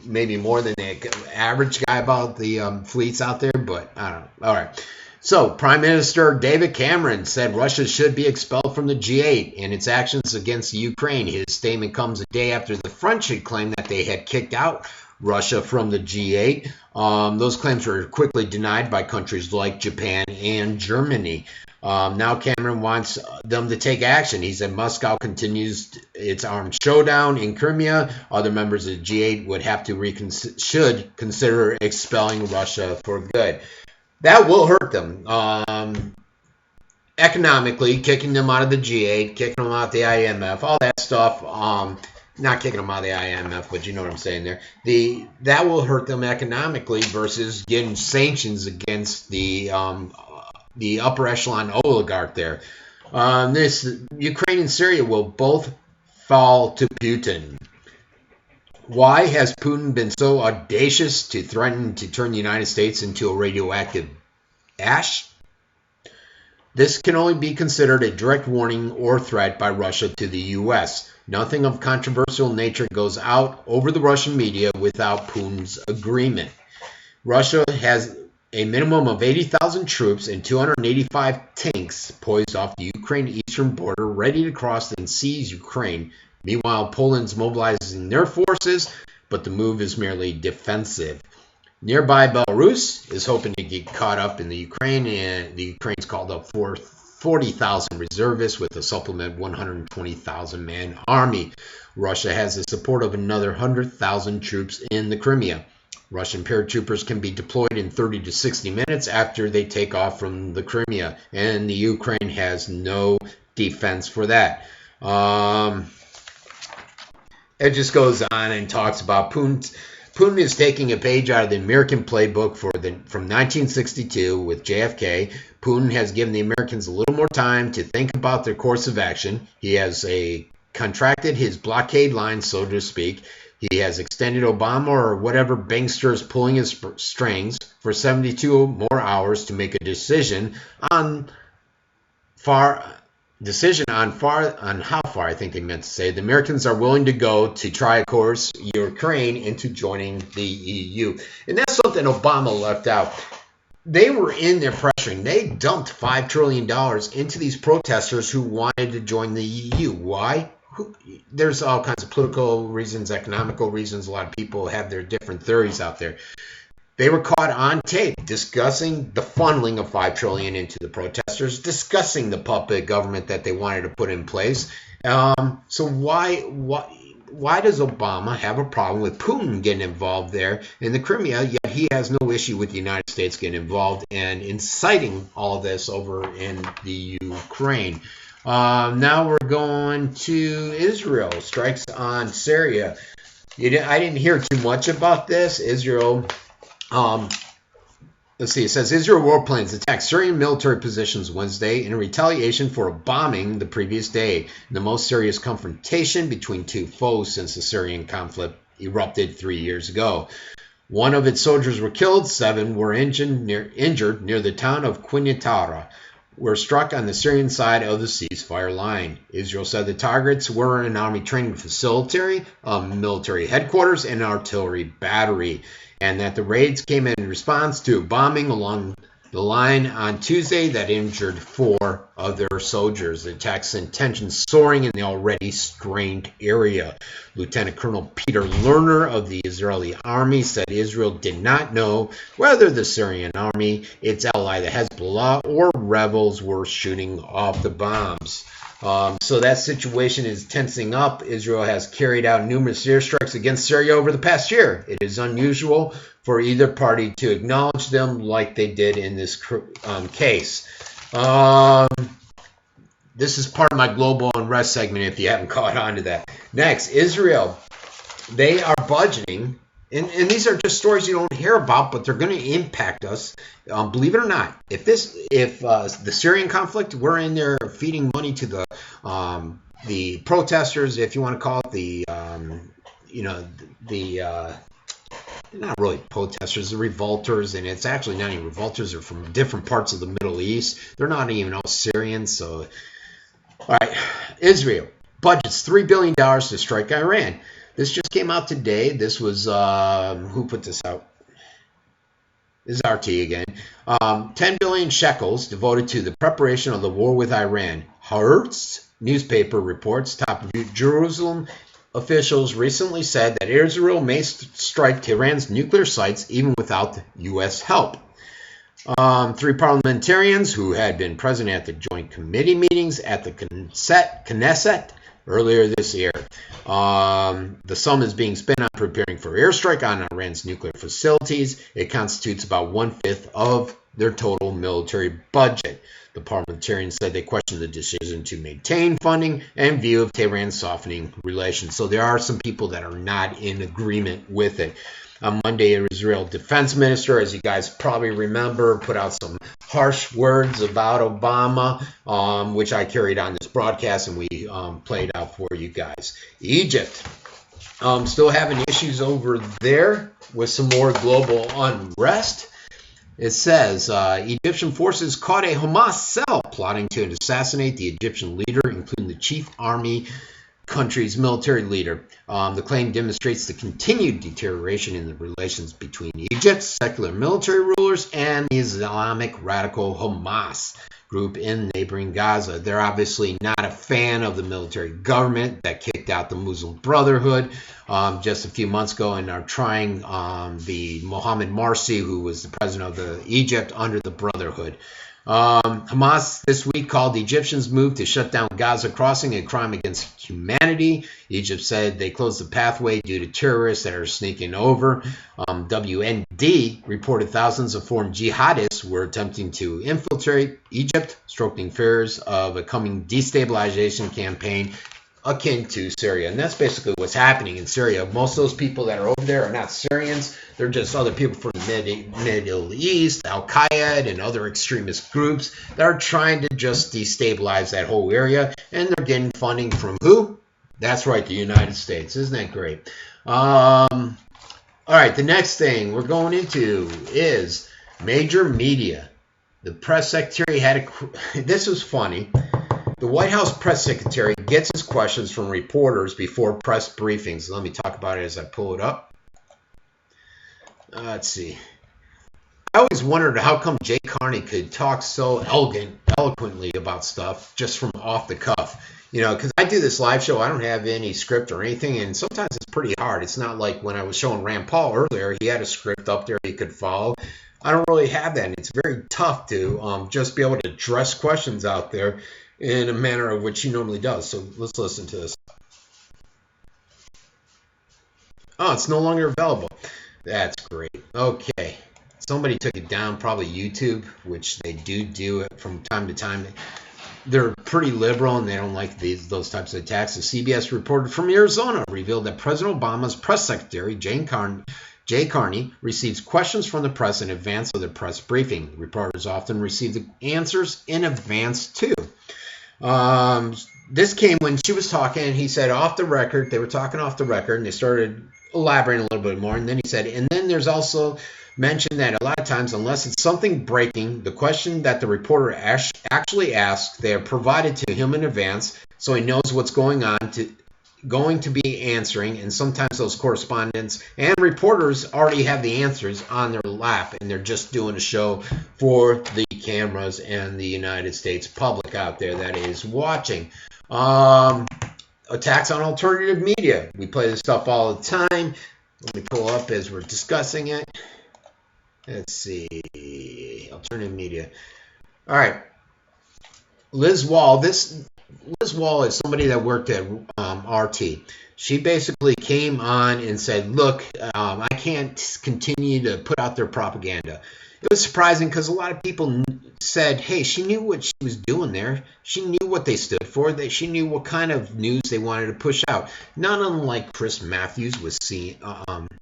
maybe more than the average guy about the fleets out there, but I don't know. All right. So, Prime Minister David Cameron said Russia should be expelled from the G8 in its actions against Ukraine. His statement comes a day after the French had claimed that they had kicked out Russia from the G8. Those claims were quickly denied by countries like Japan and Germany. Now Cameron wants them to take action. He said Moscow continues its armed showdown in Crimea. Other members of the G8 would have to should consider expelling Russia for good. That will hurt them economically, kicking them out of the G8, kicking them out of the IMF, all that stuff. Not kicking them out of the IMF, but you know what I'm saying there. That will hurt them economically versus getting sanctions against the upper echelon oligarch there. Ukraine and Syria will both fall to Putin. Why has Putin been so audacious to threaten to turn the United States into a radioactive ash? This can only be considered a direct warning or threat by Russia to the U.S. Nothing of controversial nature goes out over the Russian media without Putin's agreement. Russia has a minimum of 80,000 troops and 285 tanks poised off the Ukraine eastern border, ready to cross and seize Ukraine. Meanwhile, Poland's mobilizing their forces, but the move is merely defensive. Nearby Belarus is hoping to get caught up in the Ukraine, and the Ukraine's called up for 40,000 reservists with a supplement 120,000-man army. Russia has the support of another 100,000 troops in the Crimea. Russian paratroopers can be deployed in 30 to 60 minutes after they take off from the Crimea, and the Ukraine has no defense for that. It just goes on and talks about Putin is taking a page out of the American playbook from 1962 with JFK. Putin has given the Americans a little more time to think about their course of action. He has contracted his blockade line, so to speak. He has extended Obama or whatever bankster is pulling his strings for 72 more hours to make a decision on how far, I think they meant to say, the Americans are willing to go to try, of course, Ukraine into joining the EU. And that's something Obama left out. They were in there pressuring. They dumped $5 trillion into these protesters who wanted to join the EU. Why? There's all kinds of political reasons, economical reasons. A lot of people have their different theories out there. They were caught on tape discussing the funneling of $5 trillion into the protesters, discussing the puppet government that they wanted to put in place. So why does Obama have a problem with Putin getting involved there in the Crimea? Yet he has no issue with the United States getting involved and inciting all this over in the Ukraine. Now we're going to Israel. Strikes on Syria. I didn't hear too much about this. Israel, let's see, it says Israel warplanes attacked Syrian military positions Wednesday in retaliation for a bombing the previous day, the most serious confrontation between two foes since the Syrian conflict erupted 3 years ago. One of its soldiers were killed, 7 were injured near the town of Quneitra, were struck on the Syrian side of the ceasefire line. Israel said the targets were an army training facility, military headquarters, and an artillery battery, and that the raids came in response to a bombing along the line on Tuesday that injured 4 of their soldiers. The attacks sent tensions soaring in the already strained area. Lieutenant Colonel Peter Lerner of the Israeli army said Israel did not know whether the Syrian army, its ally the Hezbollah, or rebels were shooting off the bombs. So that situation is tensing up. Israel has carried out numerous airstrikes against Syria over the past year. It is unusual for either party to acknowledge them like they did in this case. This is part of my global unrest segment if you haven't caught on to that. Next, Israel. They are budgeting, and these are just stories you don't hear about, but they're going to impact us. Believe it or not, if the Syrian conflict, we're in there feeding money to the protesters, if you want to call it not really protesters, the revolters, and it's actually not even revolters. They're from different parts of the Middle East. They're not even all Syrians. So, all right, Israel budgets $3 billion to strike Iran. This just came out today. This was, who put this out? This is RT again. 10 billion shekels devoted to the preparation of the war with Iran. Haaretz newspaper reports top Jerusalem officials recently said that Israel may strike Tehran's nuclear sites even without U.S. help. 3 parliamentarians who had been present at the joint committee meetings at the Knesset earlier this year. The sum is being spent on preparing for airstrike on Iran's nuclear facilities. It constitutes about 1/5 of their total military budget. The parliamentarians said they questioned the decision to maintain funding and view of Tehran's softening relations. So there are some people that are not in agreement with it. On Monday, Israel defense minister, as you guys probably remember, put out some harsh words about Obama, which I carried on this broadcast and we played out for you guys. Egypt, still having issues over there with some more global unrest. It says Egyptian forces caught a Hamas cell plotting to assassinate the Egyptian leader, including the chief army country's military leader. The claim demonstrates the continued deterioration in the relations between Egypt's secular military rulers and the Islamic radical Hamas group in neighboring Gaza. They're obviously not a fan of the military government that kicked out the Muslim Brotherhood just a few months ago and are trying the Mohammed Morsi, who was the president of Egypt under the Brotherhood. Hamas this week called the Egyptians' move to shut down Gaza crossing a crime against humanity. Egypt said they closed the pathway due to terrorists that are sneaking over. WND reported thousands of foreign jihadists were attempting to infiltrate Egypt, stoking fears of a coming destabilization campaign akin to Syria. And that's basically what's happening in Syria. Most of those people that are over there are not Syrians. They're just other people from the Middle East, Al-Qaeda, and other extremist groups that are trying to just destabilize that whole area. And they're getting funding from who? That's right, the United States. Isn't that great? All right, the next thing we're going into is major media. The press secretary had this was funny. The White House press secretary gets his questions from reporters before press briefings. Let me talk about it as I pull it up. Let's see. I always wondered how come Jay Carney could talk so eloquently about stuff just from off the cuff. You know, because I do this live show, I don't have any script or anything, and sometimes it's pretty hard. It's not like when I was showing Rand Paul earlier, he had a script up there he could follow. I don't really have that, and it's very tough to just be able to address questions out there in a manner of which he normally does. So let's listen to this. Oh, it's no longer available. That's great. Okay. Somebody took it down, probably YouTube, which they do it from time to time. They're pretty liberal and they don't like those types of attacks. A CBS reporter from Arizona revealed that President Obama's press secretary, Jay Carney, receives questions from the press in advance of the press briefing. Reporters often receive the answers in advance too. This came when she was talking, and he said off the record, they were talking off the record, and they started elaborating a little bit more, and then he said, and then there's also mentioned that a lot of times, unless it's something breaking, the question that the reporter actually asks, they are provided to him in advance, so he knows what's going to be answering, and sometimes those correspondents and reporters already have the answers on their lap, and they're just doing a show for the cameras and the United States public out there that is watching. Attacks on alternative media. We play this stuff all the time. Let me pull up as we're discussing it. Let's see. Alternative media. All right. Liz Wall. Liz Wall is somebody that worked at RT. She basically came on and said, look, I can't continue to put out their propaganda. It was surprising because a lot of people said, hey, she knew what she was doing there. She knew what they stood for. She knew what kind of news they wanted to push out. Not unlike Chris Matthews with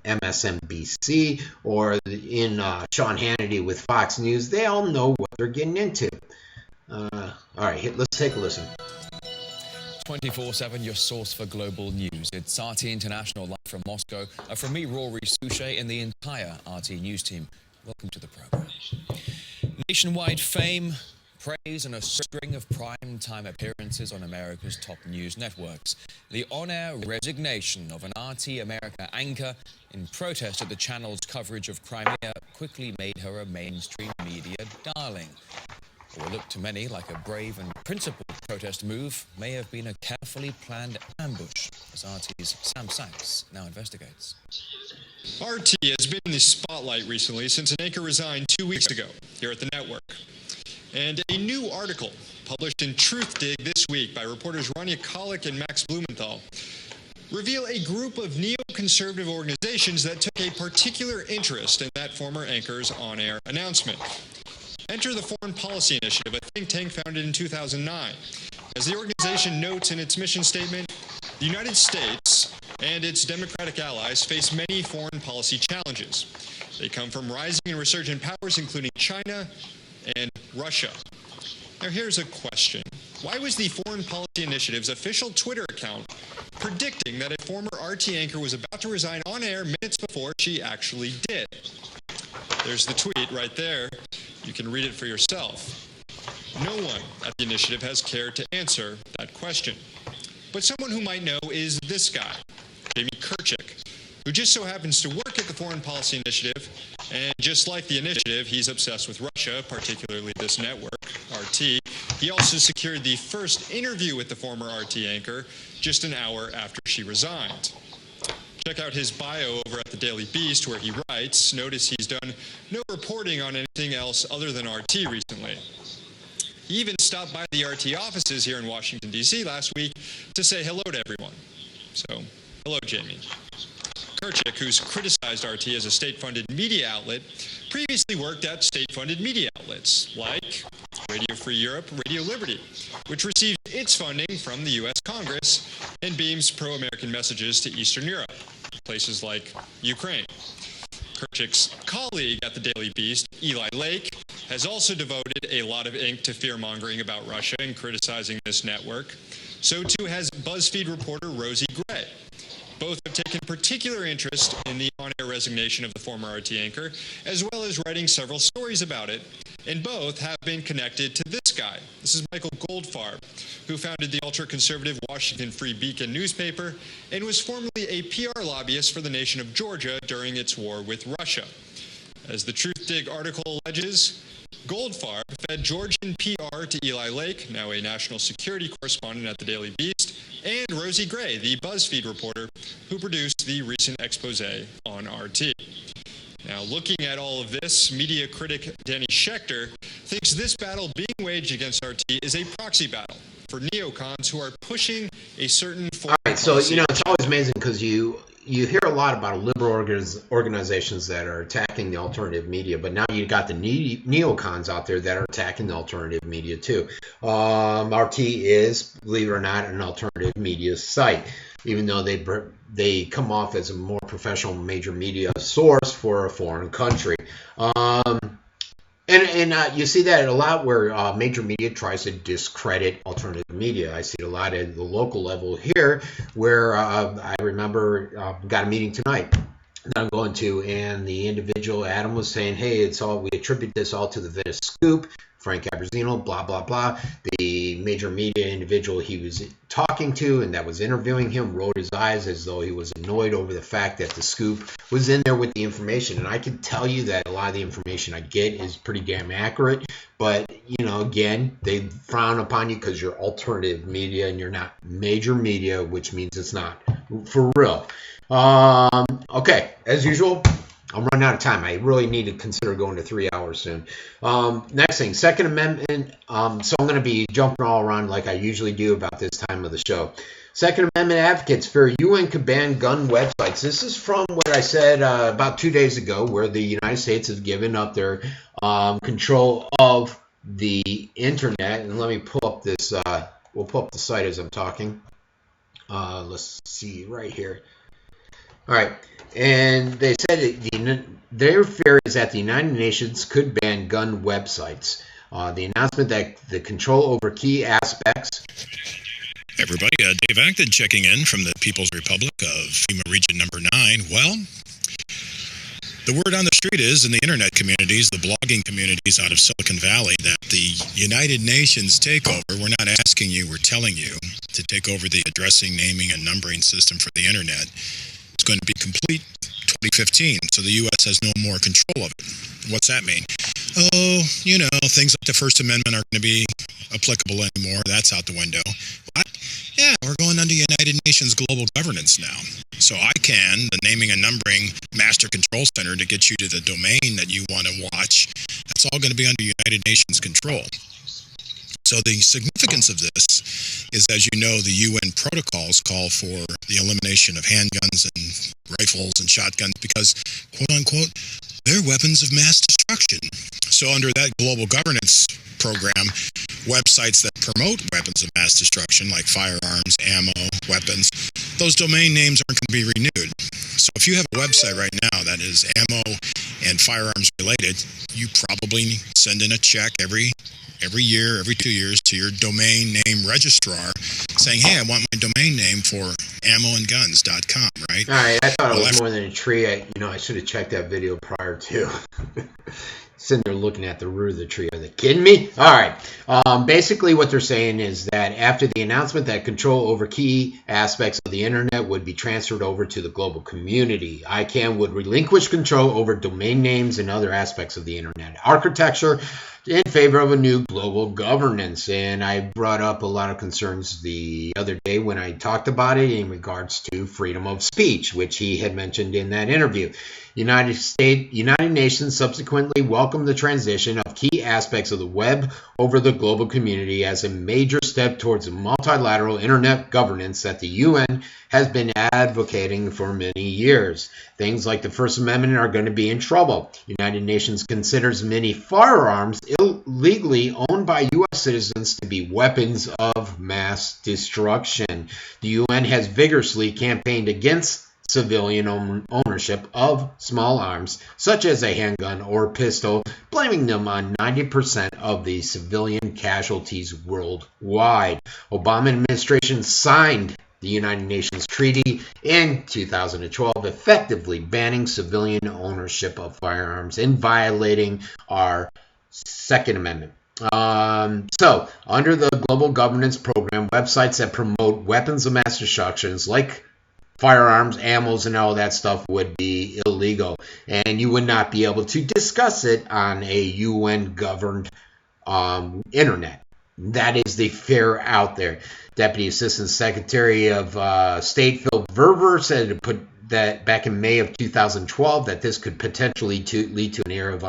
MSNBC or in Sean Hannity with Fox News. They all know what they're getting into. All right, let's take a listen. 24/7, your source for global news. It's RT International live from Moscow. From me, Rory Souchet, and the entire RT News team. Welcome to the program. Nationwide fame, praise, and a string of prime-time appearances on America's top news networks. The on-air resignation of an RT America anchor in protest at the channel's coverage of Crimea quickly made her a mainstream media darling. What looked to many like a brave and principled protest move may have been a carefully planned ambush, as RT's Sam Sachs now investigates. RT has been in the spotlight recently since an anchor resigned 2 weeks ago here at the network. And a new article published in Truth Dig this week by reporters Rania Kalik and Max Blumenthal reveal a group of neoconservative organizations that took a particular interest in that former anchor's on-air announcement. Enter the Foreign Policy Initiative, a think tank founded in 2009. As the organization notes in its mission statement, the United States and its democratic allies face many foreign policy challenges. They come from rising and resurgent powers, including China and Russia. Now here's a question. Why was the Foreign Policy Initiative's official Twitter account predicting that a former RT anchor was about to resign on air minutes before she actually did? There's the tweet right there. You can read it for yourself. No one at the initiative has cared to answer that question. But someone who might know is this guy, Jamie Kirchick, who just so happens to work at the Foreign Policy Initiative, and just like the initiative, he's obsessed with Russia, particularly this network, RT. He also secured the first interview with the former RT anchor just an hour after she resigned. Check out his bio over at the Daily Beast, where he writes, notice he's done no reporting on anything else other than RT recently. He even stopped by the RT offices here in Washington, D.C. last week to say hello to everyone. So, hello, Jamie. Kirchick, who's criticized RT as a state-funded media outlet, previously worked at state-funded media outlets like Radio Free Europe, Radio Liberty, which receives its funding from the U.S. Congress and beams pro-American messages to Eastern Europe, places like Ukraine. Kirchick's colleague at the Daily Beast, Eli Lake, has also devoted a lot of ink to fear-mongering about Russia and criticizing this network. So too has BuzzFeed reporter Rosie Gray. Both have taken particular interest in the on-air resignation of the former RT anchor, as well as writing several stories about it, and both have been connected to this guy. This is Michael Goldfarb, who founded the ultra-conservative Washington Free Beacon newspaper and was formerly a PR lobbyist for the nation of Georgia during its war with Russia. As the Truth Dig article alleges, Goldfarb fed Georgian PR to Eli Lake, now a national security correspondent at the Daily Beast, and Rosie Gray, the BuzzFeed reporter who produced the recent expose on RT. Now, looking at all of this, media critic Danny Schechter thinks this battle being waged against RT is a proxy battle for neocons who are pushing a certain form. All right, so, it's always amazing because you you hear a lot about liberal organizations that are attacking the alternative media, but now you got the neocons out there that are attacking the alternative media too. RT is, believe it or not, an alternative media site, even though they come off as a more professional major media source for a foreign country. And you see that a lot where major media tries to discredit alternative media. I see it a lot at the local level here, where I remember got a meeting tonight that I'm going to, and the individual, Adam, was saying, hey, we attribute this all to the Venice Scoop, Frank Abbruzzino, blah, blah, blah. The major media individual he was talking to and that was interviewing him rolled his eyes as though he was annoyed over the fact that the Scoop was in there with the information. And I can tell you that a lot of the information I get is pretty damn accurate. But, again, they frown upon you because you're alternative media and you're not major media, which means it's not for real. Okay, as usual, I'm running out of time. I really need to consider going to 3 hours soon. Next thing, Second Amendment. So I'm going to be jumping all around like I usually do about this time of the show. Second Amendment advocates fear UN could ban gun websites. This is from what I said about 2 days ago, where the United States has given up their control of the internet. And let me pull up this. We'll pull up the site as I'm talking. Let's see right here. All right. And they said their fear is that the United Nations could ban gun websites. The announcement that the control over key aspects. Everybody, Dave Acton checking in from the People's Republic of FEMA Region Number 9. Well, the word on the street is, in the internet communities, the blogging communities out of Silicon Valley, that the United Nations takeover, we're not asking you, we're telling you to take over the addressing, naming, and numbering system for the internet. It's going to be complete 2015, so the U.S. has no more control of it. What's that mean? Oh, things like the First Amendment aren't going to be applicable anymore. That's out the window. What? Yeah, we're going under United Nations global governance now. So ICANN, the naming and numbering master control center to get you to the domain that you want to watch, that's all going to be under United Nations control. So the significance of this is, as you know, the UN protocols call for the elimination of handguns and rifles and shotguns because, quote unquote, they're weapons of mass destruction. So under that global governance program, websites that promote weapons of mass destruction, like firearms, ammo, weapons, those domain names aren't going to be renewed. So if you have a website right now that is ammo and firearms related, you probably send in a check every year, every 2 years to your domain name registrar saying, hey, I want my domain name for ammoandguns.com, right? All right, I thought it was more than a tree. I should have checked that video prior to. Sitting there looking at the root of the tree. Are they kidding me? All right. Basically, what they're saying is that after the announcement that control over key aspects of the internet would be transferred over to the global community, ICANN would relinquish control over domain names and other aspects of the internet architecture in favor of a new global governance. And I brought up a lot of concerns the other day when I talked about it in regards to freedom of speech, which he had mentioned in that interview. United Nations subsequently welcomed the transition of key aspects of the web over the global community as a major step towards a multilateral internet governance that the UN has been advocating for many years. Things like the First Amendment are going to be in trouble. United Nations considers many firearms illegally owned by U.S. citizens to be weapons of mass destruction. The UN has vigorously campaigned against civilian ownership of small arms, such as a handgun or pistol, blaming them on 90% of the civilian casualties worldwide. Obama administration signed the United Nations Treaty in 2012, effectively banning civilian ownership of firearms and violating our Second Amendment. So, under the Global Governance Program, websites that promote weapons of mass destruction, like firearms, ammos, and all that stuff, would be illegal, and you would not be able to discuss it on a UN-governed internet. That is the fear out there. Deputy Assistant Secretary of State Phil Verver said that back in May of 2012 that this could potentially lead to an era of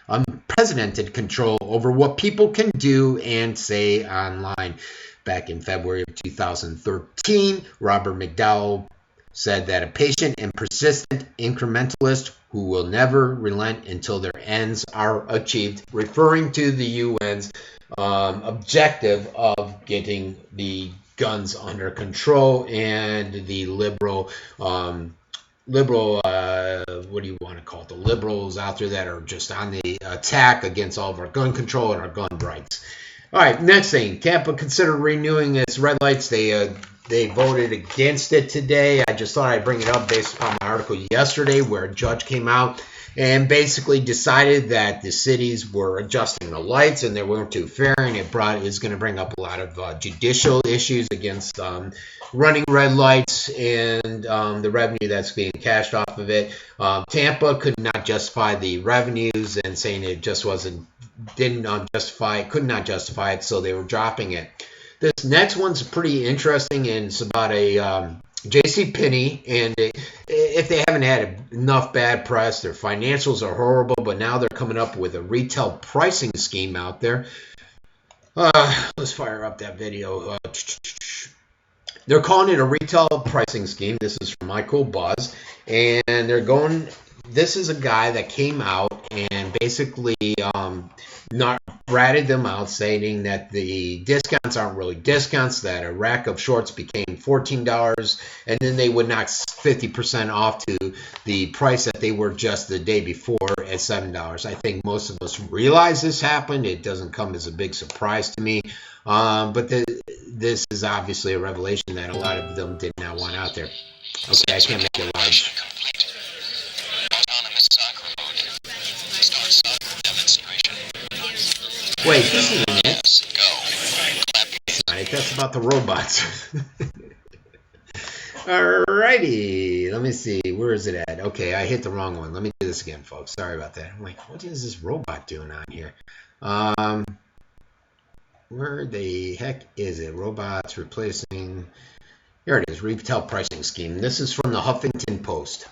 unprecedented control over what people can do and say online. Back in February of 2013, Robert McDowell said that a patient and persistent incrementalist who will never relent until their ends are achieved, referring to the UN's objective of getting the guns under control and the liberal, what do you want to call it? The liberals out there that are just on the attack against all of our gun control and our gun rights. All right, next thing, Tampa considered renewing its red lights. They voted against it today. I just thought I'd bring it up based upon my article yesterday where a judge came out and basically decided that the cities were adjusting the lights and they weren't too fair, and it's going to bring up a lot of judicial issues against running red lights and the revenue that's being cashed off of it. Tampa could not justify the revenues and saying it just could not justify it, so they were dropping it. This next one's pretty interesting, and it's about a JCPenney, and if they haven't had enough bad press, their financials are horrible, but now they're coming up with a retail pricing scheme out there. Let's fire up that video. They're calling it a retail pricing scheme. This is from My Cool Buzz, and this is a guy that came out and basically not ratted them out, saying that the discounts aren't really discounts, that a rack of shorts became $14, and then they would knock 50% off to the price that they were just the day before at $7. I think most of us realize this happened. It doesn't come as a big surprise to me, but this is obviously a revelation that a lot of them did not want out there. Okay, I can't make it large. Wait, this isn't it. That's about the robots. Alrighty, let me see. Where is it at? Okay, I hit the wrong one. Let me do this again, folks. Sorry about that. I'm like, what is this robot doing on here? Where the heck is it? Robots replacing. Here it is. Retail pricing scheme. This is from the Huffington Post.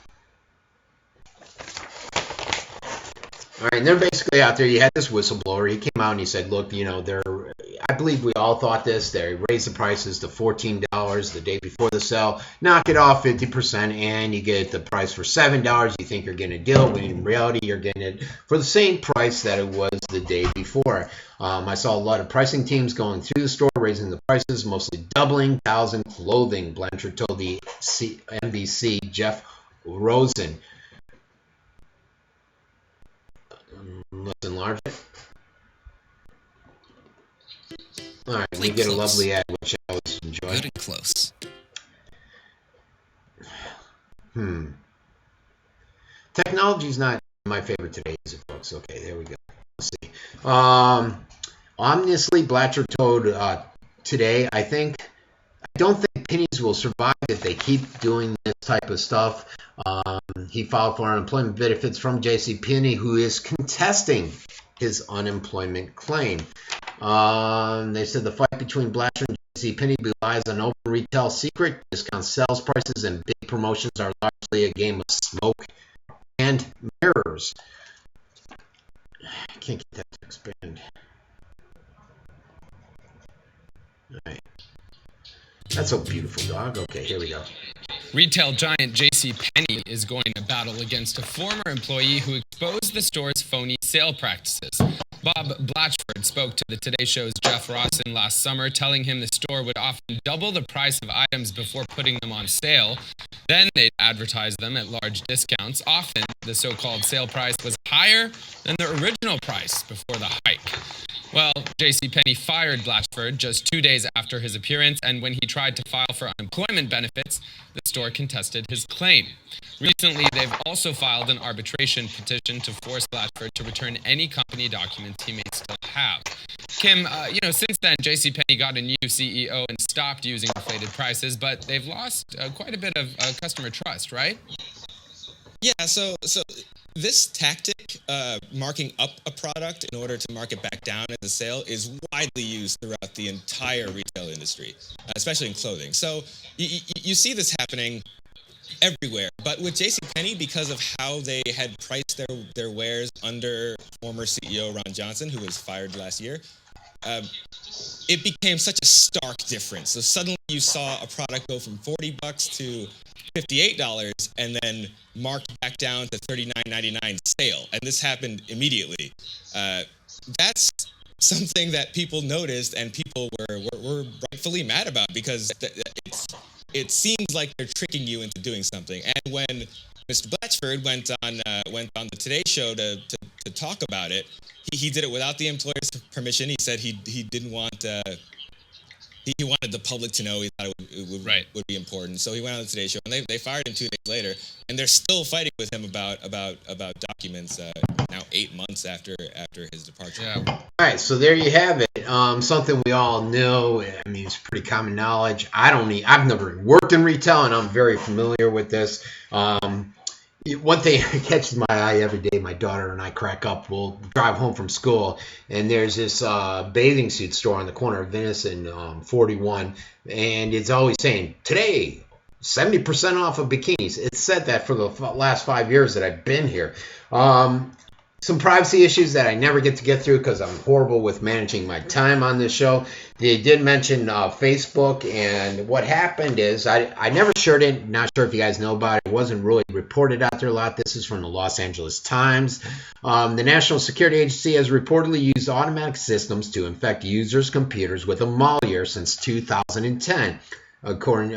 All right, and they're basically out there. You had this whistleblower. He came out and he said, look, I believe we all thought this. They raised the prices to $14 the day before the sale. Knock it off 50% and you get the price for $7. You think you're getting a deal, when in reality you're getting it for the same price that it was the day before. I saw a lot of pricing teams going through the store, raising the prices, mostly doubling towels and clothing, Blanchard told the NBC Jeff Rosen. Let's enlarge it. All right, we get a lovely ad, which I always enjoy. Good and close. Technology's not my favorite today, is it, folks? Okay, there we go. Let's see. Honestly, Blatcher told today, I don't think pennies will survive if they keep doing this type of stuff. He filed for unemployment benefits from JCPenney, who is contesting his unemployment claim. They said the fight between Blatcher and JCPenney relies on open retail secret. Discount sales prices and big promotions are largely a game of smoke and mirrors. I can't get that to expand. All right. That's a beautiful dog. Okay, here we go. Retail giant JCPenney is going to battle against a former employee who exposed the store's phony sale practices. Bob Blatchford spoke to the Today Show's Jeff Rawson last summer, telling him the store would often double the price of items before putting them on sale. Then they'd advertise them at large discounts. Often, the so-called sale price was higher than the original price before the hike. Well, JCPenney fired Blatchford just 2 days after his appearance, and when he tried to file for unemployment benefits, the store contested his claim. Recently, they've also filed an arbitration petition to force Blatchford to return any company documents he may still have. Kim, since then, JCPenney got a new CEO and stopped using inflated prices, but they've lost quite a bit of customer trust, right? Yeah, so this tactic, marking up a product in order to mark it back down at the sale, is widely used throughout the entire retail industry, especially in clothing. So you see this happening everywhere. But with JCPenney, because of how they had priced their wares under former CEO Ron Johnson, who was fired last year, it became such a stark difference. So suddenly you saw a product go from $40 to $58 and then marked back down to $39.99 sale. And this happened immediately. That's something that people noticed and people were rightfully mad about, because it seems like they're tricking you into doing something. And when Mr. Blatchford went on the Today Show to talk about it, he did it without the employer's permission. He said he didn't want he wanted the public to know. He thought it would be important. So he went on the Today Show, and they fired him 2 days later, and they're still fighting with him about documents now 8 months after his departure. All right, so there you have it. Something we all know. I mean, it's pretty common knowledge. I've never worked in retail, and I'm very familiar with this. One thing that catches my eye every day, my daughter and I crack up. We'll drive home from school, and there's this bathing suit store on the corner of Venice and 41, and it's always saying, today, 70% off of bikinis. It's said that for the last 5 years that I've been here. Some privacy issues that I never get through because I'm horrible with managing my time on this show. They did mention Facebook, and what happened is I never shared it. Not sure if you guys know about it. It wasn't really reported out there a lot. This is from the Los Angeles Times. The National Security Agency has reportedly used automatic systems to infect users' computers with a malware since 2010, according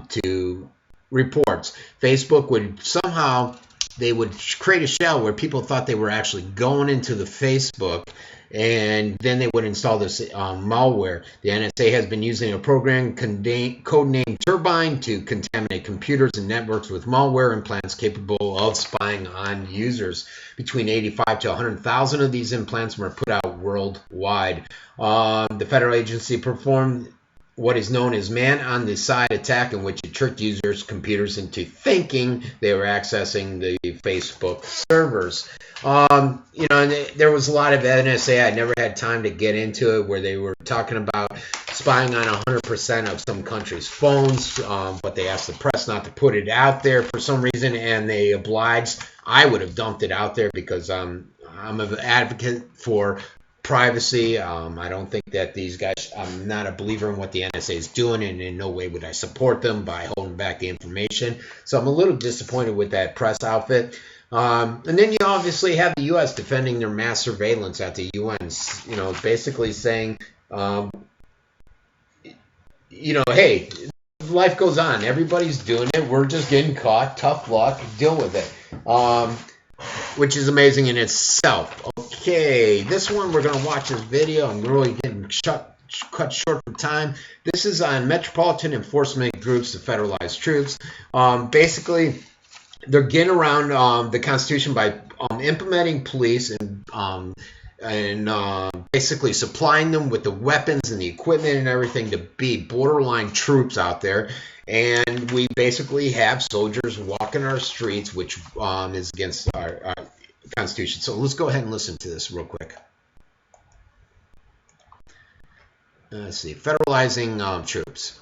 to reports. Facebook would somehow... They would create a shell where people thought they were actually going into the Facebook, and then they would install this malware. The NSA has been using a program codenamed Turbine to contaminate computers and networks with malware implants capable of spying on users. Between 85 to 100,000 of these implants were put out worldwide. The federal agency performed what is known as man-on-the-side attack, in which it tricked users' computers into thinking they were accessing the Facebook servers. And there was a lot of NSA. I never had time to get into it, where they were talking about spying on 100% of some countries' phones, but they asked the press not to put it out there for some reason, and they obliged. I would have dumped it out there because I'm an advocate for privacy. I don't think that these guys, I'm not a believer in what the NSA is doing, and in no way would I support them by holding back the information. So I'm a little disappointed with that press outfit. And then you obviously have the U.S. defending their mass surveillance at the UN, basically saying, hey, life goes on. Everybody's doing it. We're just getting caught. Tough luck. Deal with it. Which is amazing in itself. Okay, this one, we're going to watch this video. I'm really getting cut short for time. This is on Metropolitan Enforcement Groups, the federalized troops. Basically, they're getting around the Constitution by implementing police and basically supplying them with the weapons and the equipment and everything to be borderline troops out there. And we basically have soldiers walking our streets, which is against our Constitution. So let's go ahead and listen to this real quick. Let's see. Federalizing troops.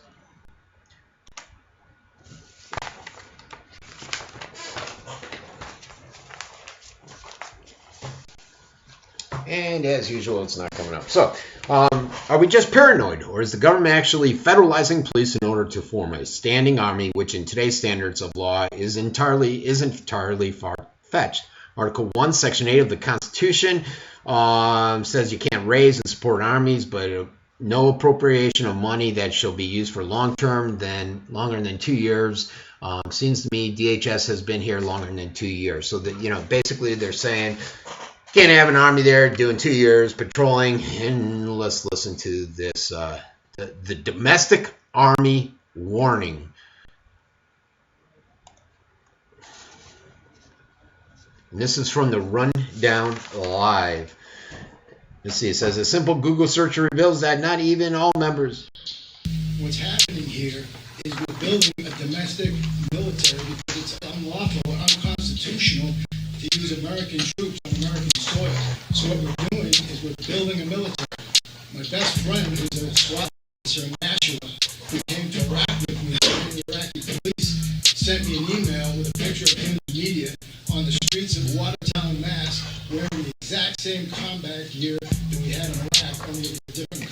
And as usual, it's not coming up. So, are we just paranoid, or is the government actually federalizing police in order to form a standing army, which in today's standards of law isn't entirely far-fetched? Article 1, Section 8 of the Constitution says you can't raise and support armies, but no appropriation of money that shall be used for longer than 2 years. Seems to me DHS has been here longer than 2 years. So that basically they're saying, can't have an army there doing 2 years patrolling. And let's listen to this, the domestic army warning. And this is from the Rundown Live. Let's see, it says a simple Google search reveals that not even all members. What's happening here is we're building a domestic military because it's unlawful or unconstitutional to use American troops on American soil. So what we're doing is we're building a military. My best friend, who's a SWAT officer in Nashua, who came to Iraq with me, and the Iraqi police sent me an email with a picture of him in the media on the streets of Watertown, Mass, wearing the exact same combat gear that we had in Iraq, only with a different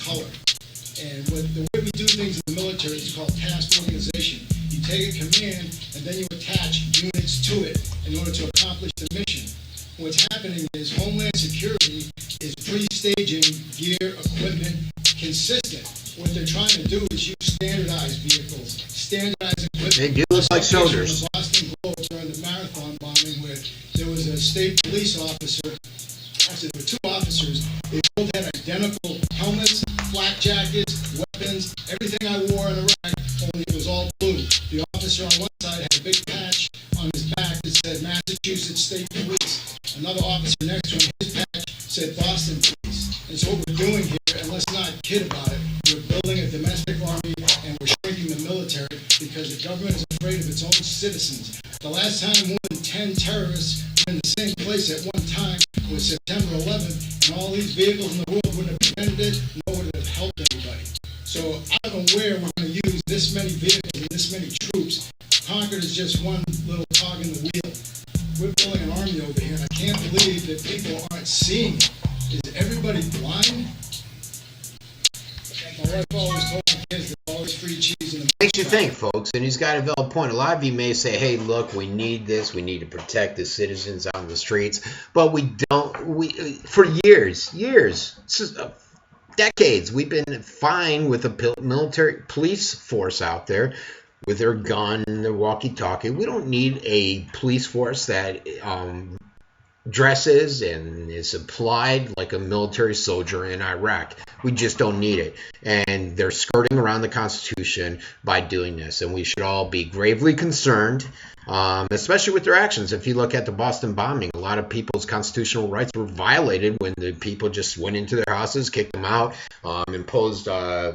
officer is called task organization. You take a command and then you attach units to it in order to accomplish the mission. What's happening is Homeland Security is pre-staging gear, equipment, consistent. What they're trying to do is use standardized vehicles, standardized equipment. They do look like soldiers. The Boston Globe during the marathon bombing where there was a state police officer. Actually, there were two officers. They both had identical helmets, flak jackets, weapons, everything I wore in Iraq, only it was all blue. The officer on one side had a big patch on his back that said Massachusetts State Police. Another officer next to him, his patch said Boston Police. And so what we're doing here, and let's not kid about it, we're building a domestic army and we're shrinking the military because the government is afraid of its own citizens. The last time more than 10 terrorists were in the same place at one time was September 11th, and all these vehicles in the world wouldn't have prevented it, nor would it have helped anybody. So I don't know where we're going to use this many vehicles and this many troops. Concord is just one little cog in the wheel. We're building an army over here, and I can't believe that people aren't seeing it. Is everybody blind? My wife always told my kids there's always free cheese in the Makes you think, folks, and he's got a valid point. A lot of you may say, hey, look, we need this. We need to protect the citizens out in the streets. But we don't. For years, decades, we've been fine with a military police force out there with their gun, their walkie-talkie. We don't need a police force that dresses and is applied like a military soldier in Iraq. We just don't need it. And they're skirting around the Constitution by doing this. And we should all be gravely concerned, especially with their actions. If you look at the Boston bombing, a lot of people's constitutional rights were violated when the people just went into their houses, kicked them out, imposed... well,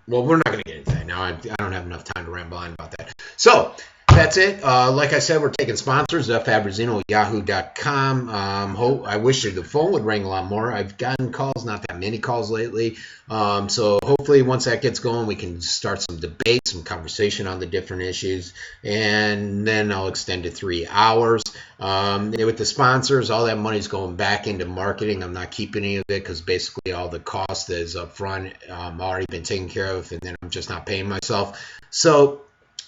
we're not going to get into that now. I don't have enough time to ramble on about that. So... that's it. Like I said, we're taking sponsors. Abbruzzino@yahoo.com. I wish the phone would ring a lot more. I've gotten calls, not that many calls lately. So hopefully once that gets going, we can start some debate, some conversation on the different issues. And then I'll extend to 3 hours. With the sponsors, all that money's going back into marketing. I'm not keeping any of it because basically all the cost is up front already been taken care of. And then I'm just not paying myself. So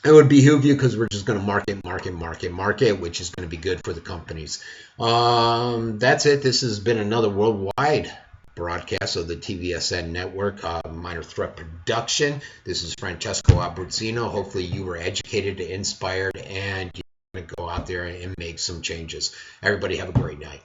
it would behoove you because we're just going to market, which is going to be good for the companies. That's it. This has been another worldwide broadcast of the TVSN network, Minor Threat Production. This is Francesco Abbruzzino. Hopefully you were educated, inspired, and you're going to go out there and make some changes. Everybody have a great night.